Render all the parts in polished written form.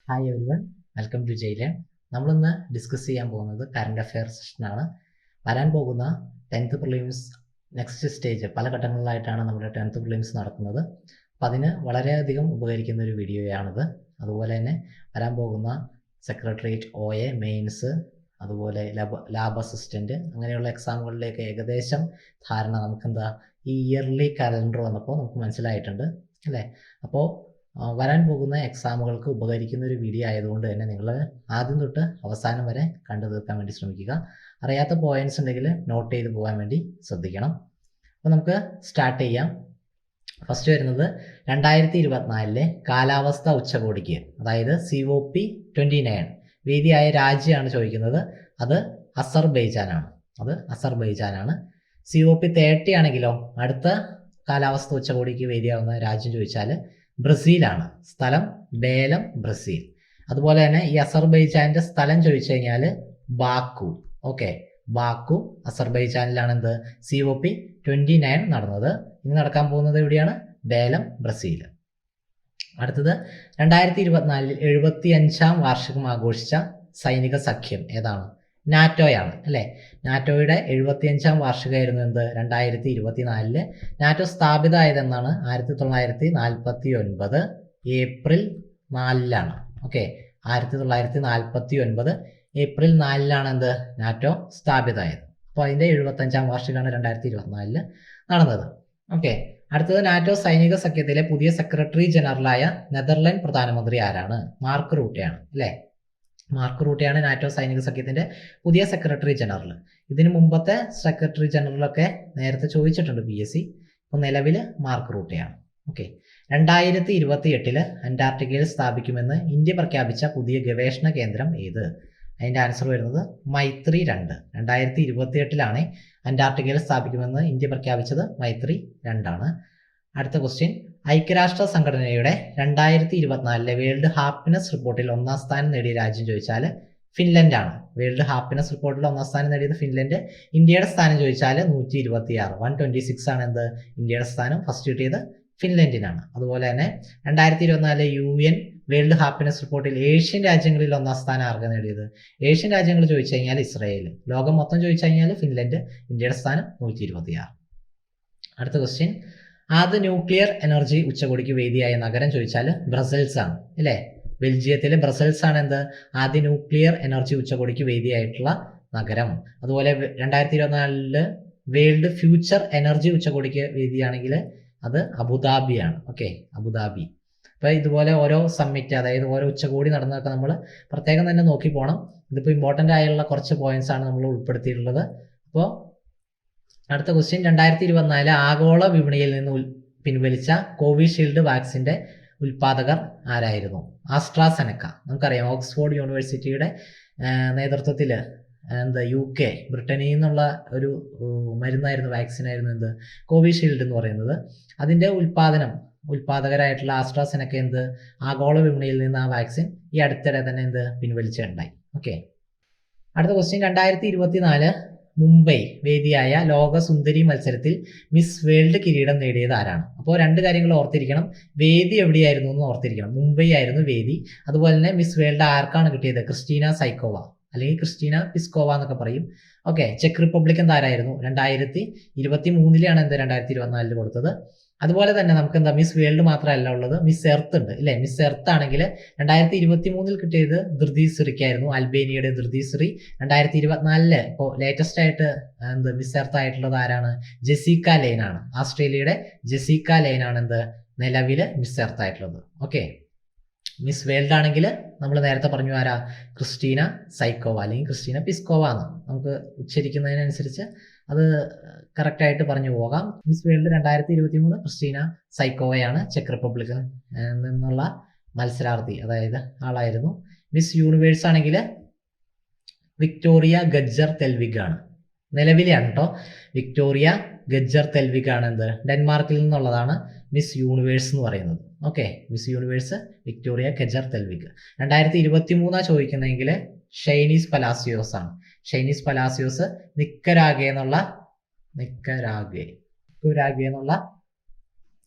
Hi everyone, welcome to ജയിലേൺ. നമ്മളിന്ന് discuss ചെയ്യാൻ പോകുന്നത് കറണ്ട് അഫെയർ സെഷനാണ്. വരാൻ പോകുന്ന 10th പ്രിലിംസ് നെക്സ്റ്റ് സ്റ്റേജ് പല ഘട്ടങ്ങളിലായിട്ടാണ് നമ്മുടെ 10th പ്രിലിംസ് നടക്കുന്നത്. അപ്പം അതിന് വളരെയധികം ഉപകരിക്കുന്ന ഒരു വീഡിയോയാണിത്. അതുപോലെ തന്നെ വരാൻ പോകുന്ന സെക്രട്ടേറിയറ്റ് OA മെയിൻസ്, അതുപോലെ ലാബ് അസിസ്റ്റൻറ്റ് അങ്ങനെയുള്ള എക്സാമുകളിലേക്ക് ഏകദേശം ധാരണ നമുക്കെന്താ ഈ ഇയർലി കലണ്ടർ വന്നപ്പോൾ നമുക്ക് മനസ്സിലായിട്ടുണ്ട് അല്ലേ. അപ്പോൾ വരാൻ പോകുന്ന എക്സാമുകൾക്ക് ഉപകരിക്കുന്ന ഒരു വീഡിയോ ആയതുകൊണ്ട് തന്നെ നിങ്ങൾ ആദ്യം തൊട്ട് അവസാനം വരെ കണ്ടു തീർക്കാൻ വേണ്ടി ശ്രമിക്കുക. അറിയാത്ത പോയിന്റ്സ് ഉണ്ടെങ്കിൽ നോട്ട് ചെയ്ത് പോകാൻ വേണ്ടി ശ്രദ്ധിക്കണം. അപ്പോൾ നമുക്ക് സ്റ്റാർട്ട് ചെയ്യാം. ഫസ്റ്റ് വരുന്നത് 2024 കാലാവസ്ഥ ഉച്ചകോടിക്ക്, അതായത് COP29 വേദിയായ രാജ്യമാണ് ചോദിക്കുന്നത്. അത് അസർബൈജാനാണ്. COP30 ആണെങ്കിലോ അടുത്ത കാലാവസ്ഥ ഉച്ചകോടിക്ക് വേദിയാവുന്ന രാജ്യം ചോദിച്ചാൽ ബ്രസീലാണ്. സ്ഥലം ബേലം, ബ്രസീൽ. അതുപോലെ തന്നെ ഈ അസർബൈജാന്റെ സ്ഥലം ചോദിച്ചു കഴിഞ്ഞാൽ ബാക്കു. ഓക്കെ, ബാക്കു അസർബൈജാനിലാണ് എന്ത് COP29 നടന്നത്. ഇനി നടക്കാൻ പോകുന്നത് എവിടെയാണ്? ബേലം, ബ്രസീൽ. അടുത്തത് 2024 75ാം വാർഷികം ആഘോഷിച്ച സൈനിക സഖ്യം ഏതാണ്? നാറ്റോയാണ് അല്ലേ. നാറ്റോയുടെ 75ാം വാർഷികമായിരുന്നു എന്ത് 2024. നാറ്റോ സ്ഥാപിതമായതെന്നാണ് 1949 ഏപ്രിൽ 4 ഓക്കെ, 1949 ഏപ്രിൽ 4 എന്ത് നാറ്റോ സ്ഥാപിതമായത്. അപ്പോൾ അതിൻ്റെ 75ാം വാർഷികമാണ് 2024 നടന്നത്. ഓക്കെ, അടുത്തത് നാറ്റോ സൈനിക സഖ്യത്തിലെ പുതിയ സെക്രട്ടറി ജനറലായ നെതർലൻഡ് പ്രധാനമന്ത്രി ആരാണ്? മാർക്ക് റൂട്ടെയാണ് അല്ലേ. മാർക്ക് റൂട്ടെയാണ് നാറ്റോ സൈനിക സഖ്യത്തിന്റെ പുതിയ സെക്രട്ടറി ജനറൽ. ഇതിനു മുമ്പത്തെ സെക്രട്ടറി ജനറലൊക്കെ നേരത്തെ ചോദിച്ചിട്ടുണ്ട് PSC. ഇപ്പോൾ നിലവിൽ മാർക്ക് റൂട്ടെയാണ്. ഓക്കെ, 2028 അന്റാർട്ടിക്കയിൽ സ്ഥാപിക്കുമെന്ന് ഇന്ത്യ പ്രഖ്യാപിച്ച പുതിയ ഗവേഷണ കേന്ദ്രം ഏത്? അതിൻ്റെ ആൻസർ വരുന്നത് മൈത്രി 2. 2028 അന്റാർട്ടിക്കയിൽ സ്ഥാപിക്കുമെന്ന് ഇന്ത്യ പ്രഖ്യാപിച്ചത് മൈത്രി 2. അടുത്ത ക്വസ്റ്റ്യൻ, ഐക്യരാഷ്ട്ര സംഘടനയുടെ 2024 വേൾഡ് ഹാപ്പിനെസ് റിപ്പോർട്ടിൽ 1ാം സ്ഥാനം നേടിയ രാജ്യം ചോദിച്ചാൽ ഫിൻലൻഡാണ്. വേൾഡ് ഹാപ്പിനെസ് റിപ്പോർട്ടിൽ 1ാം സ്ഥാനം നേടിയത് ഫിൻലൻഡ്. ഇന്ത്യയുടെ സ്ഥാനം ചോദിച്ചാൽ 126, 126 ആണ് എന്ത് ഇന്ത്യയുടെ സ്ഥാനം. ഫസ്റ്റ് കിട്ടിയത് ഫിൻലൻഡിനാണ്. അതുപോലെ തന്നെ 2024 UN വേൾഡ് ഹാപ്പിനെസ് റിപ്പോർട്ടിൽ ഏഷ്യൻ രാജ്യങ്ങളിൽ 1ാം സ്ഥാനം ആർക്ക് നേടിയത്? ഏഷ്യൻ രാജ്യങ്ങൾ ചോദിച്ചു കഴിഞ്ഞാൽ ഇസ്രായേൽ. ലോകം മൊത്തം ചോദിച്ചു കഴിഞ്ഞാൽ ഫിൻലൻഡ്. ഇന്ത്യയുടെ സ്ഥാനം 126. അടുത്ത ക്വസ്റ്റ്യൻ, ആദ്യ ന്യൂക്ലിയർ എനർജി ഉച്ചകോടിക്ക് വേദിയായ നഗരം ചോദിച്ചാൽ ബ്രസൽസ് ആണ് അല്ലേ. ബെൽജിയത്തിലെ ബ്രസൽസ് ആണ് എന്ത് ആദ്യ ന്യൂക്ലിയർ എനർജി ഉച്ചകോടിക്ക് വേദിയായിട്ടുള്ള നഗരം. അതുപോലെ 2024 വേൾഡ് ഫ്യൂച്ചർ എനർജി ഉച്ചകോടിക്ക് വേദിയാണെങ്കിൽ അത് അബുദാബിയാണ്. Okay, Abu Dhabi. അപ്പോൾ ഇതുപോലെ ഓരോ സമ്മിറ്റ്, അതായത് ഓരോ ഉച്ചകോടി നടന്നതൊക്കെ നമ്മൾ പ്രത്യേകം തന്നെ നോക്കി പോകണം. ഇതിപ്പോൾ ഇമ്പോർട്ടൻ്റ് ആയുള്ള കുറച്ച് പോയിന്റ്സ് ആണ് നമ്മൾ ഉൾപ്പെടുത്തിയിട്ടുള്ളത്. അപ്പോൾ അടുത്ത ക്വസ്റ്റ്യൻ, 2024 ആഗോള വിപണിയിൽ നിന്ന് പിൻവലിച്ച കോവിഷീൽഡ് വാക്സിൻ്റെ ഉൽപാദകർ ആരായിരുന്നു? ആസ്ട്രാസെനക്ക. നമുക്കറിയാം ഓക്സ്ഫോർഡ് യൂണിവേഴ്സിറ്റിയുടെ നേതൃത്വത്തിൽ UK ബ്രിട്ടനിൽ നിന്നുള്ള ഒരു മരുന്നായിരുന്നു, വാക്സിനായിരുന്നു എന്ത് കോവിഷീൽഡ് എന്ന് പറയുന്നത്. അതിൻ്റെ ഉൽപാദകരായിട്ടുള്ള ആസ്ട്രാസെനക്ക എന്ത് ആഗോള വിപണിയിൽ നിന്ന് ആ വാക്സിൻ ഈ അടുത്തിടെ തന്നെ എന്ത് പിൻവലിച്ചുണ്ടായി. ഓക്കെ, അടുത്ത ക്വസ്റ്റ്യൻ, 2024 മുംബൈ വേദിയായ ലോക സുന്ദരി മത്സരത്തിൽ മിസ് വേൾഡ് കിരീടം നേടിയത് ആരാണ്? അപ്പോൾ രണ്ട് കാര്യങ്ങൾ ഓർത്തിരിക്കണം. വേദി എവിടെയായിരുന്നു എന്ന് ഓർത്തിരിക്കണം. മുംബൈ ആയിരുന്നു വേദി. അതുപോലെ തന്നെ മിസ് വേൾഡ് ആർക്കാണ് കിട്ടിയത്? ക്രിസ്റ്റീന സൈക്കോവ അല്ലെങ്കിൽ ക്രിസ്റ്റീന പിസ്കോവ എന്നൊക്കെ പറയും. ഓക്കെ, ചെക്ക് റിപ്പബ്ലിക്കൻ താരമായിരുന്നു. 2023 എന്ത് 2024 കൊടുത്തത്. അതുപോലെ തന്നെ നമുക്ക് എന്താ മിസ് വേൾഡ് മാത്രമല്ല ഉള്ളത്, മിസ് എർത്ത് ഉണ്ട് ഇല്ലേ. മിസ് എർത്ത് ആണെങ്കിൽ 2023 കിട്ടിയത് ധൃതിശ്രീക്കായിരുന്നു, അൽബേനിയയുടെ ധൃതിശ്രീ. 2024 ഇപ്പോൾ ലേറ്റസ്റ്റ് ആയിട്ട് എന്ത് മിസ് എർത്ത് ആയിട്ടുള്ളത് ആരാണ്? ജെസിക്ക ലെയ്ൻ ആണ്. ആസ്ട്രേലിയയുടെ ജെസിക്ക ലെയ്ൻ ആണ് എന്ത് നിലവിൽ മിസ് എർത്ത് ആയിട്ടുള്ളത്. ഓക്കെ, മിസ് വേൾഡ് ആണെങ്കിൽ നമ്മൾ നേരത്തെ പറഞ്ഞു ആരാ? ക്രിസ്റ്റീന സൈക്കോവ അല്ലെങ്കിൽ ക്രിസ്റ്റീന പിസ്കോവ എന്ന് നമുക്ക് ഉച്ചരിക്കുന്നതിനനുസരിച്ച് അത് കറക്റ്റായിട്ട് പറഞ്ഞു പോകാം. മിസ് വേൾഡ് 2023 ക്രിസ്റ്റീന സൈക്കോവയാണ്, ചെക്ക് റിപ്പബ്ലിക്കിൽ നിന്നുള്ള മത്സരാർത്ഥി, അതായത് ആളായിരുന്നു. മിസ് യൂണിവേഴ്സ് ആണെങ്കിൽ വിക്ടോറിയ ഗജ്ജർ തെൽവിഗ് ആണ്. നിലവിലെയാണ് കേട്ടോ. വിക്ടോറിയ ഗജ്ജർ തെൽവിഗ് ആണ് എന്ത് ഡെൻമാർക്കിൽ നിന്നുള്ളതാണ് മിസ് യൂണിവേഴ്സ് എന്ന് പറയുന്നത്. Okay, Miss Universe Victoria Kjaer Theilvig. 2023 ചോദിക്കുന്നതെങ്കിൽ ഷൈനീസ് പലാസിയോസ് ആണ്. ഷൈനീസ് പലാസിയോസ് നിക്കരാഗെ എന്നുള്ള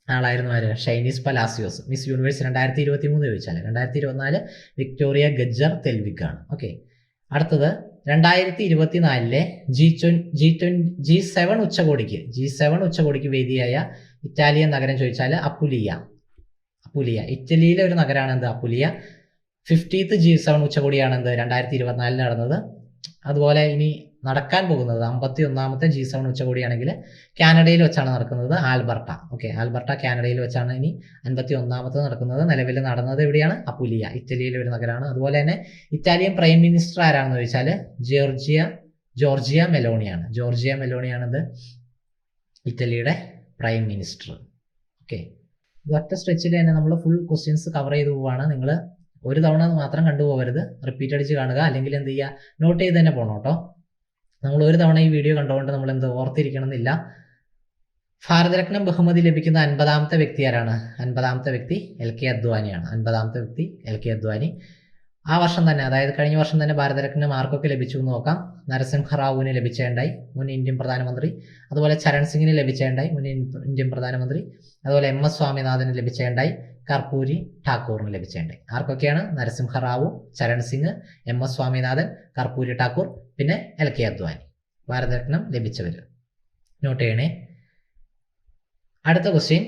ആളായിരുന്നു ആര്? ഷൈനീസ് പലാസിയോസ്. മിസ് യൂണിവേഴ്സ് 2023 ചോദിച്ചാൽ 2024 വിക്ടോറിയ ഗജ്ജർ തെൽവിക് ആണ്. ഓക്കെ, അടുത്തത് 2024 G7 ഉച്ചകോടിക്ക് വേദിയായ ഇറ്റാലിയൻ നഗരം ചോദിച്ചാൽ അപ്പുലിയ. ഇറ്റലിയിലെ ഒരു നഗരമാണ് എന്ത്? അപ്പുലിയ. 50th G7 ഉച്ചകോടിയാണ് എന്ത്? 2024 നടന്നത്. അതുപോലെ ഇനി നടക്കാൻ പോകുന്നത് 51ാമത്തെ G7 ഉച്ചകോടിയാണെങ്കിൽ കാനഡയിൽ വെച്ചാണ് നടക്കുന്നത്, ആൽബർട്ട. ഓക്കെ, ആൽബർട്ട കാനഡയിൽ വെച്ചാണ് ഇനി 51ാമത്തെ നടക്കുന്നത്. നിലവിൽ നടന്നത് എവിടെയാണ്? അപ്പുലിയ, ഇറ്റലിയിലെ ഒരു നഗരമാണ്. അതുപോലെ തന്നെ ഇറ്റാലിയൻ പ്രൈം മിനിസ്റ്റർ ആരാണെന്ന് ചോദിച്ചാൽ ജോർജിയ മെലോണിയാണ്. ഇത് ഇറ്റലിയുടെ പ്രൈം മിനിസ്റ്റർ. ഓക്കെ, ഒറ്റ സ്ട്രെച്ചിൽ തന്നെ നമ്മൾ ഫുൾ ക്വസ്റ്റ്യൻസ് കവർ ചെയ്ത് പോവുകയാണ്. നിങ്ങൾ ഒരു തവണ മാത്രം കണ്ടുപോകരുത്, റിപ്പീറ്റ് അടിച്ച് കാണുക. അല്ലെങ്കിൽ എന്ത് ചെയ്യുക, നോട്ട് ചെയ്ത് തന്നെ പോകണം കേട്ടോ. നമ്മൾ ഒരു തവണ ഈ വീഡിയോ കണ്ടുകൊണ്ട് നമ്മൾ എന്ത് ഓർത്തിരിക്കണം എന്നില്ല. ഭാരതരത്നം ബഹുമതി ലഭിക്കുന്ന 50ാമത്തെ വ്യക്തി ആരാണ്? 50ാമത്തെ വ്യക്തി LK അദ്വാനിയാണ്. 50ാമത്തെ വ്യക്തി LK അദ്വാനി. ആ വർഷം തന്നെ, അതായത് കഴിഞ്ഞ വർഷം തന്നെ ഭാരതരത്നം ആർക്കൊക്കെ ലഭിച്ചു എന്ന് നോക്കാം. നരസിംഹറാവുവിന് ലഭിച്ചേണ്ടായി, മുൻ ഇന്ത്യൻ പ്രധാനമന്ത്രി. അതുപോലെ ചരൺ സിംഗിന് ലഭിച്ചേണ്ടായി, മുൻ ഇന്ത്യൻ പ്രധാനമന്ത്രി. അതുപോലെ MS സ്വാമിനാഥന് ലഭിച്ചേണ്ടായി, കർപ്പൂരി ഠാക്കൂറിന് ലഭിച്ചേണ്ടായി. ആർക്കൊക്കെയാണ്? നരസിംഹറാവു, ചരൺ സിംഗ്, MS സ്വാമിനാഥൻ, കർപ്പൂരി ഠാക്കൂർ, പിന്നെ LK അദ്വാനി. ഭാരതരത്നം ലഭിച്ചവർ നോട്ട് ചെയ്യണേ. അടുത്ത ക്വസ്റ്റ്യൻ,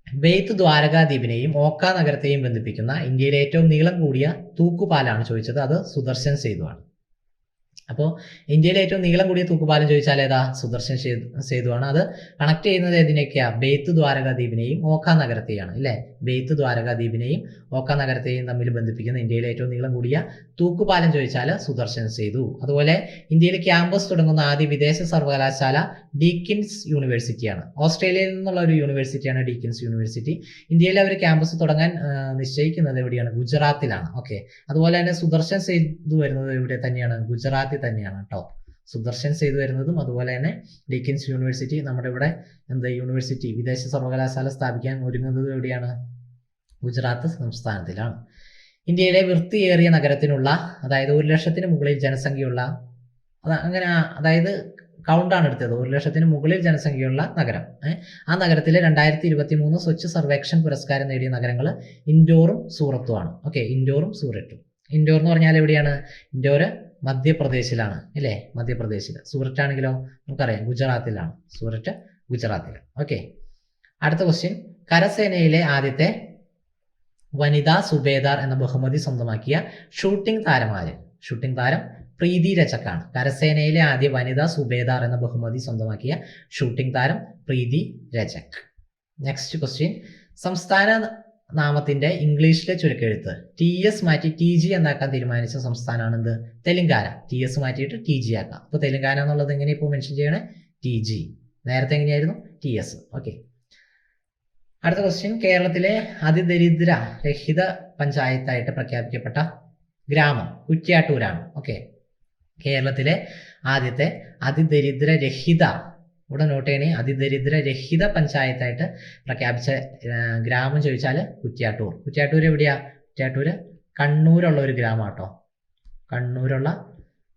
ബെയ്ത്ത് ദ്വാരകാദ്വീപിനെയും ഓക്ക നഗരത്തെയും ബന്ധിപ്പിക്കുന്ന ഇന്ത്യയിലെ ഏറ്റവും നീളം കൂടിയ തൂക്കുപാലാണ് ചോദിച്ചത്. അത് സുദർശൻ സേതു ആണ്. അപ്പോൾ ഇന്ത്യയിലെ ഏറ്റവും നീളം കൂടിയ തൂക്കുപാലം ചോദിച്ചാൽ ഏതാ? സുദർശൻ സേതു ആണ്. അത് കണക്ട് ചെയ്യുന്നത് ഏതിനൊക്കെയാ? ബെയ്ത്ത് ദ്വാരകാദ്വീപിനെയും ഓക്ക നഗരത്തെയാണ് അല്ലേ? ബെയ്ത്ത് ദ്വാരകാദ്വീപിനെയും ഓക്ക നഗരത്തെയും തമ്മിൽ ബന്ധിപ്പിക്കുന്ന ഇന്ത്യയിലെ ഏറ്റവും നീളം കൂടിയ തൂക്കുപാലം ചോദിച്ചാൽ സുദർശൻ സേതു. അതുപോലെ ഇന്ത്യയിൽ ക്യാമ്പസ് തുടങ്ങുന്ന ആദ്യ വിദേശ സർവകലാശാല ഡീക്കിൻസ് യൂണിവേഴ്സിറ്റിയാണ്. ഓസ്ട്രേലിയയിൽ നിന്നുള്ള ഒരു യൂണിവേഴ്സിറ്റിയാണ് ഡീക്കിൻസ് യൂണിവേഴ്സിറ്റി. ഇന്ത്യയിൽ അവർ ക്യാമ്പസ് തുടങ്ങാൻ നിശ്ചയിക്കുന്നത് എവിടെയാണ്? ഗുജറാത്തിലാണ്. ഓക്കെ, അതുപോലെ തന്നെ സുദർശൻ സേതു വരുന്നത് എവിടെ തന്നെയാണ്? ഗുജറാത്തിൽ തന്നെയാണ് കേട്ടോ. സുദർശൻ സേതു വരുന്നതും അതുപോലെ തന്നെ ഡീക്കിൻസ് യൂണിവേഴ്സിറ്റി, നമ്മുടെ ഇവിടെ യൂണിവേഴ്സിറ്റി വിദേശ സർവകലാശാല സ്ഥാപിക്കാൻ ഒരുങ്ങുന്നത് എവിടെയാണ്? ഗുജറാത്ത് സംസ്ഥാനത്തിലാണ്. ഇന്ത്യയിലെ വൃത്തിയേറിയ നഗരത്തിനുള്ള, അതായത് 1,00,000 മുകളിൽ ജനസംഖ്യയുള്ള, അങ്ങനെ അതായത് കൗണ്ടാണ് എടുത്തത്, 1,00,000 മുകളിൽ ജനസംഖ്യയുള്ള നഗരം. ആ നഗരത്തിലെ 2023 സ്വച്ഛ് സർവേക്ഷൺ പുരസ്കാരം നേടിയ നഗരങ്ങൾ ഇൻഡോറും സൂറത്തുമാണ്. ഓക്കെ, ഇൻഡോറും സൂറത്തും. ഇൻഡോർ എന്ന് പറഞ്ഞാൽ എവിടെയാണ്? ഇൻഡോർ മധ്യപ്രദേശിലാണ് അല്ലേ? മധ്യപ്രദേശിൽ. സൂററ്റ് ആണെങ്കിലോ നമുക്കറിയാം ഗുജറാത്തിലാണ്. സൂററ്റ് ഗുജറാത്തിൽ. ഓക്കെ, അടുത്ത ക്വസ്റ്റ്യൻ, കരസേനയിലെ ആദ്യത്തെ വനിതാ സുബേദാർ എന്ന ബഹുമതി സ്വന്തമാക്കിയ ഷൂട്ടിംഗ് താരം ആര്? ഷൂട്ടിംഗ് താരം പ്രീതി രജക്കാണ്. കരസേനയിലെ ആദ്യ വനിതാ സുബേദാർ എന്ന ബഹുമതി സ്വന്തമാക്കിയ ഷൂട്ടിംഗ് താരം പ്രീതി രജക്. നെക്സ്റ്റ് ക്വസ്റ്റ്യൻ, സംസ്ഥാന നാമത്തിന്റെ ഇംഗ്ലീഷിലെ ചുരുക്കെഴുത്ത് TS മാറ്റി TG എന്നാക്കാൻ തീരുമാനിച്ച സംസ്ഥാനമാണ് എന്ത്? തെലങ്കാന. TS മാറ്റിയിട്ട് TG ആക്കാം. അപ്പോൾ തെലങ്കാന എന്നുള്ളത് എങ്ങനെ ഇപ്പോൾ മെൻഷൻ ചെയ്യണേ? TG. നേരത്തെ എങ്ങനെയായിരുന്നു? TS. ഓക്കെ, അടുത്ത ക്വസ്റ്റ്യൻ, കേരളത്തിലെ അതിദരിദ്ര രഹിത പഞ്ചായത്തായിട്ട് പ്രഖ്യാപിക്കപ്പെട്ട ഗ്രാമം കുറ്റ്യാട്ടൂരാണ്. ഓക്കെ, കേരളത്തിലെ ആദ്യത്തെ അതിദരിദ്ര രഹിത, ഇവിടെ നോട്ട് ചെയ്യണേ, അതിദരിദ്ര രഹിത പഞ്ചായത്തായിട്ട് പ്രഖ്യാപിച്ച ഗ്രാമം ചോദിച്ചാൽ കുറ്റ്യാട്ടൂർ. കുറ്റ്യാട്ടൂർ എവിടെയാ? കുറ്റ്യാട്ടൂർ കണ്ണൂരുള്ള ഒരു ഗ്രാമമാണ് കേട്ടോ. കണ്ണൂരുള്ള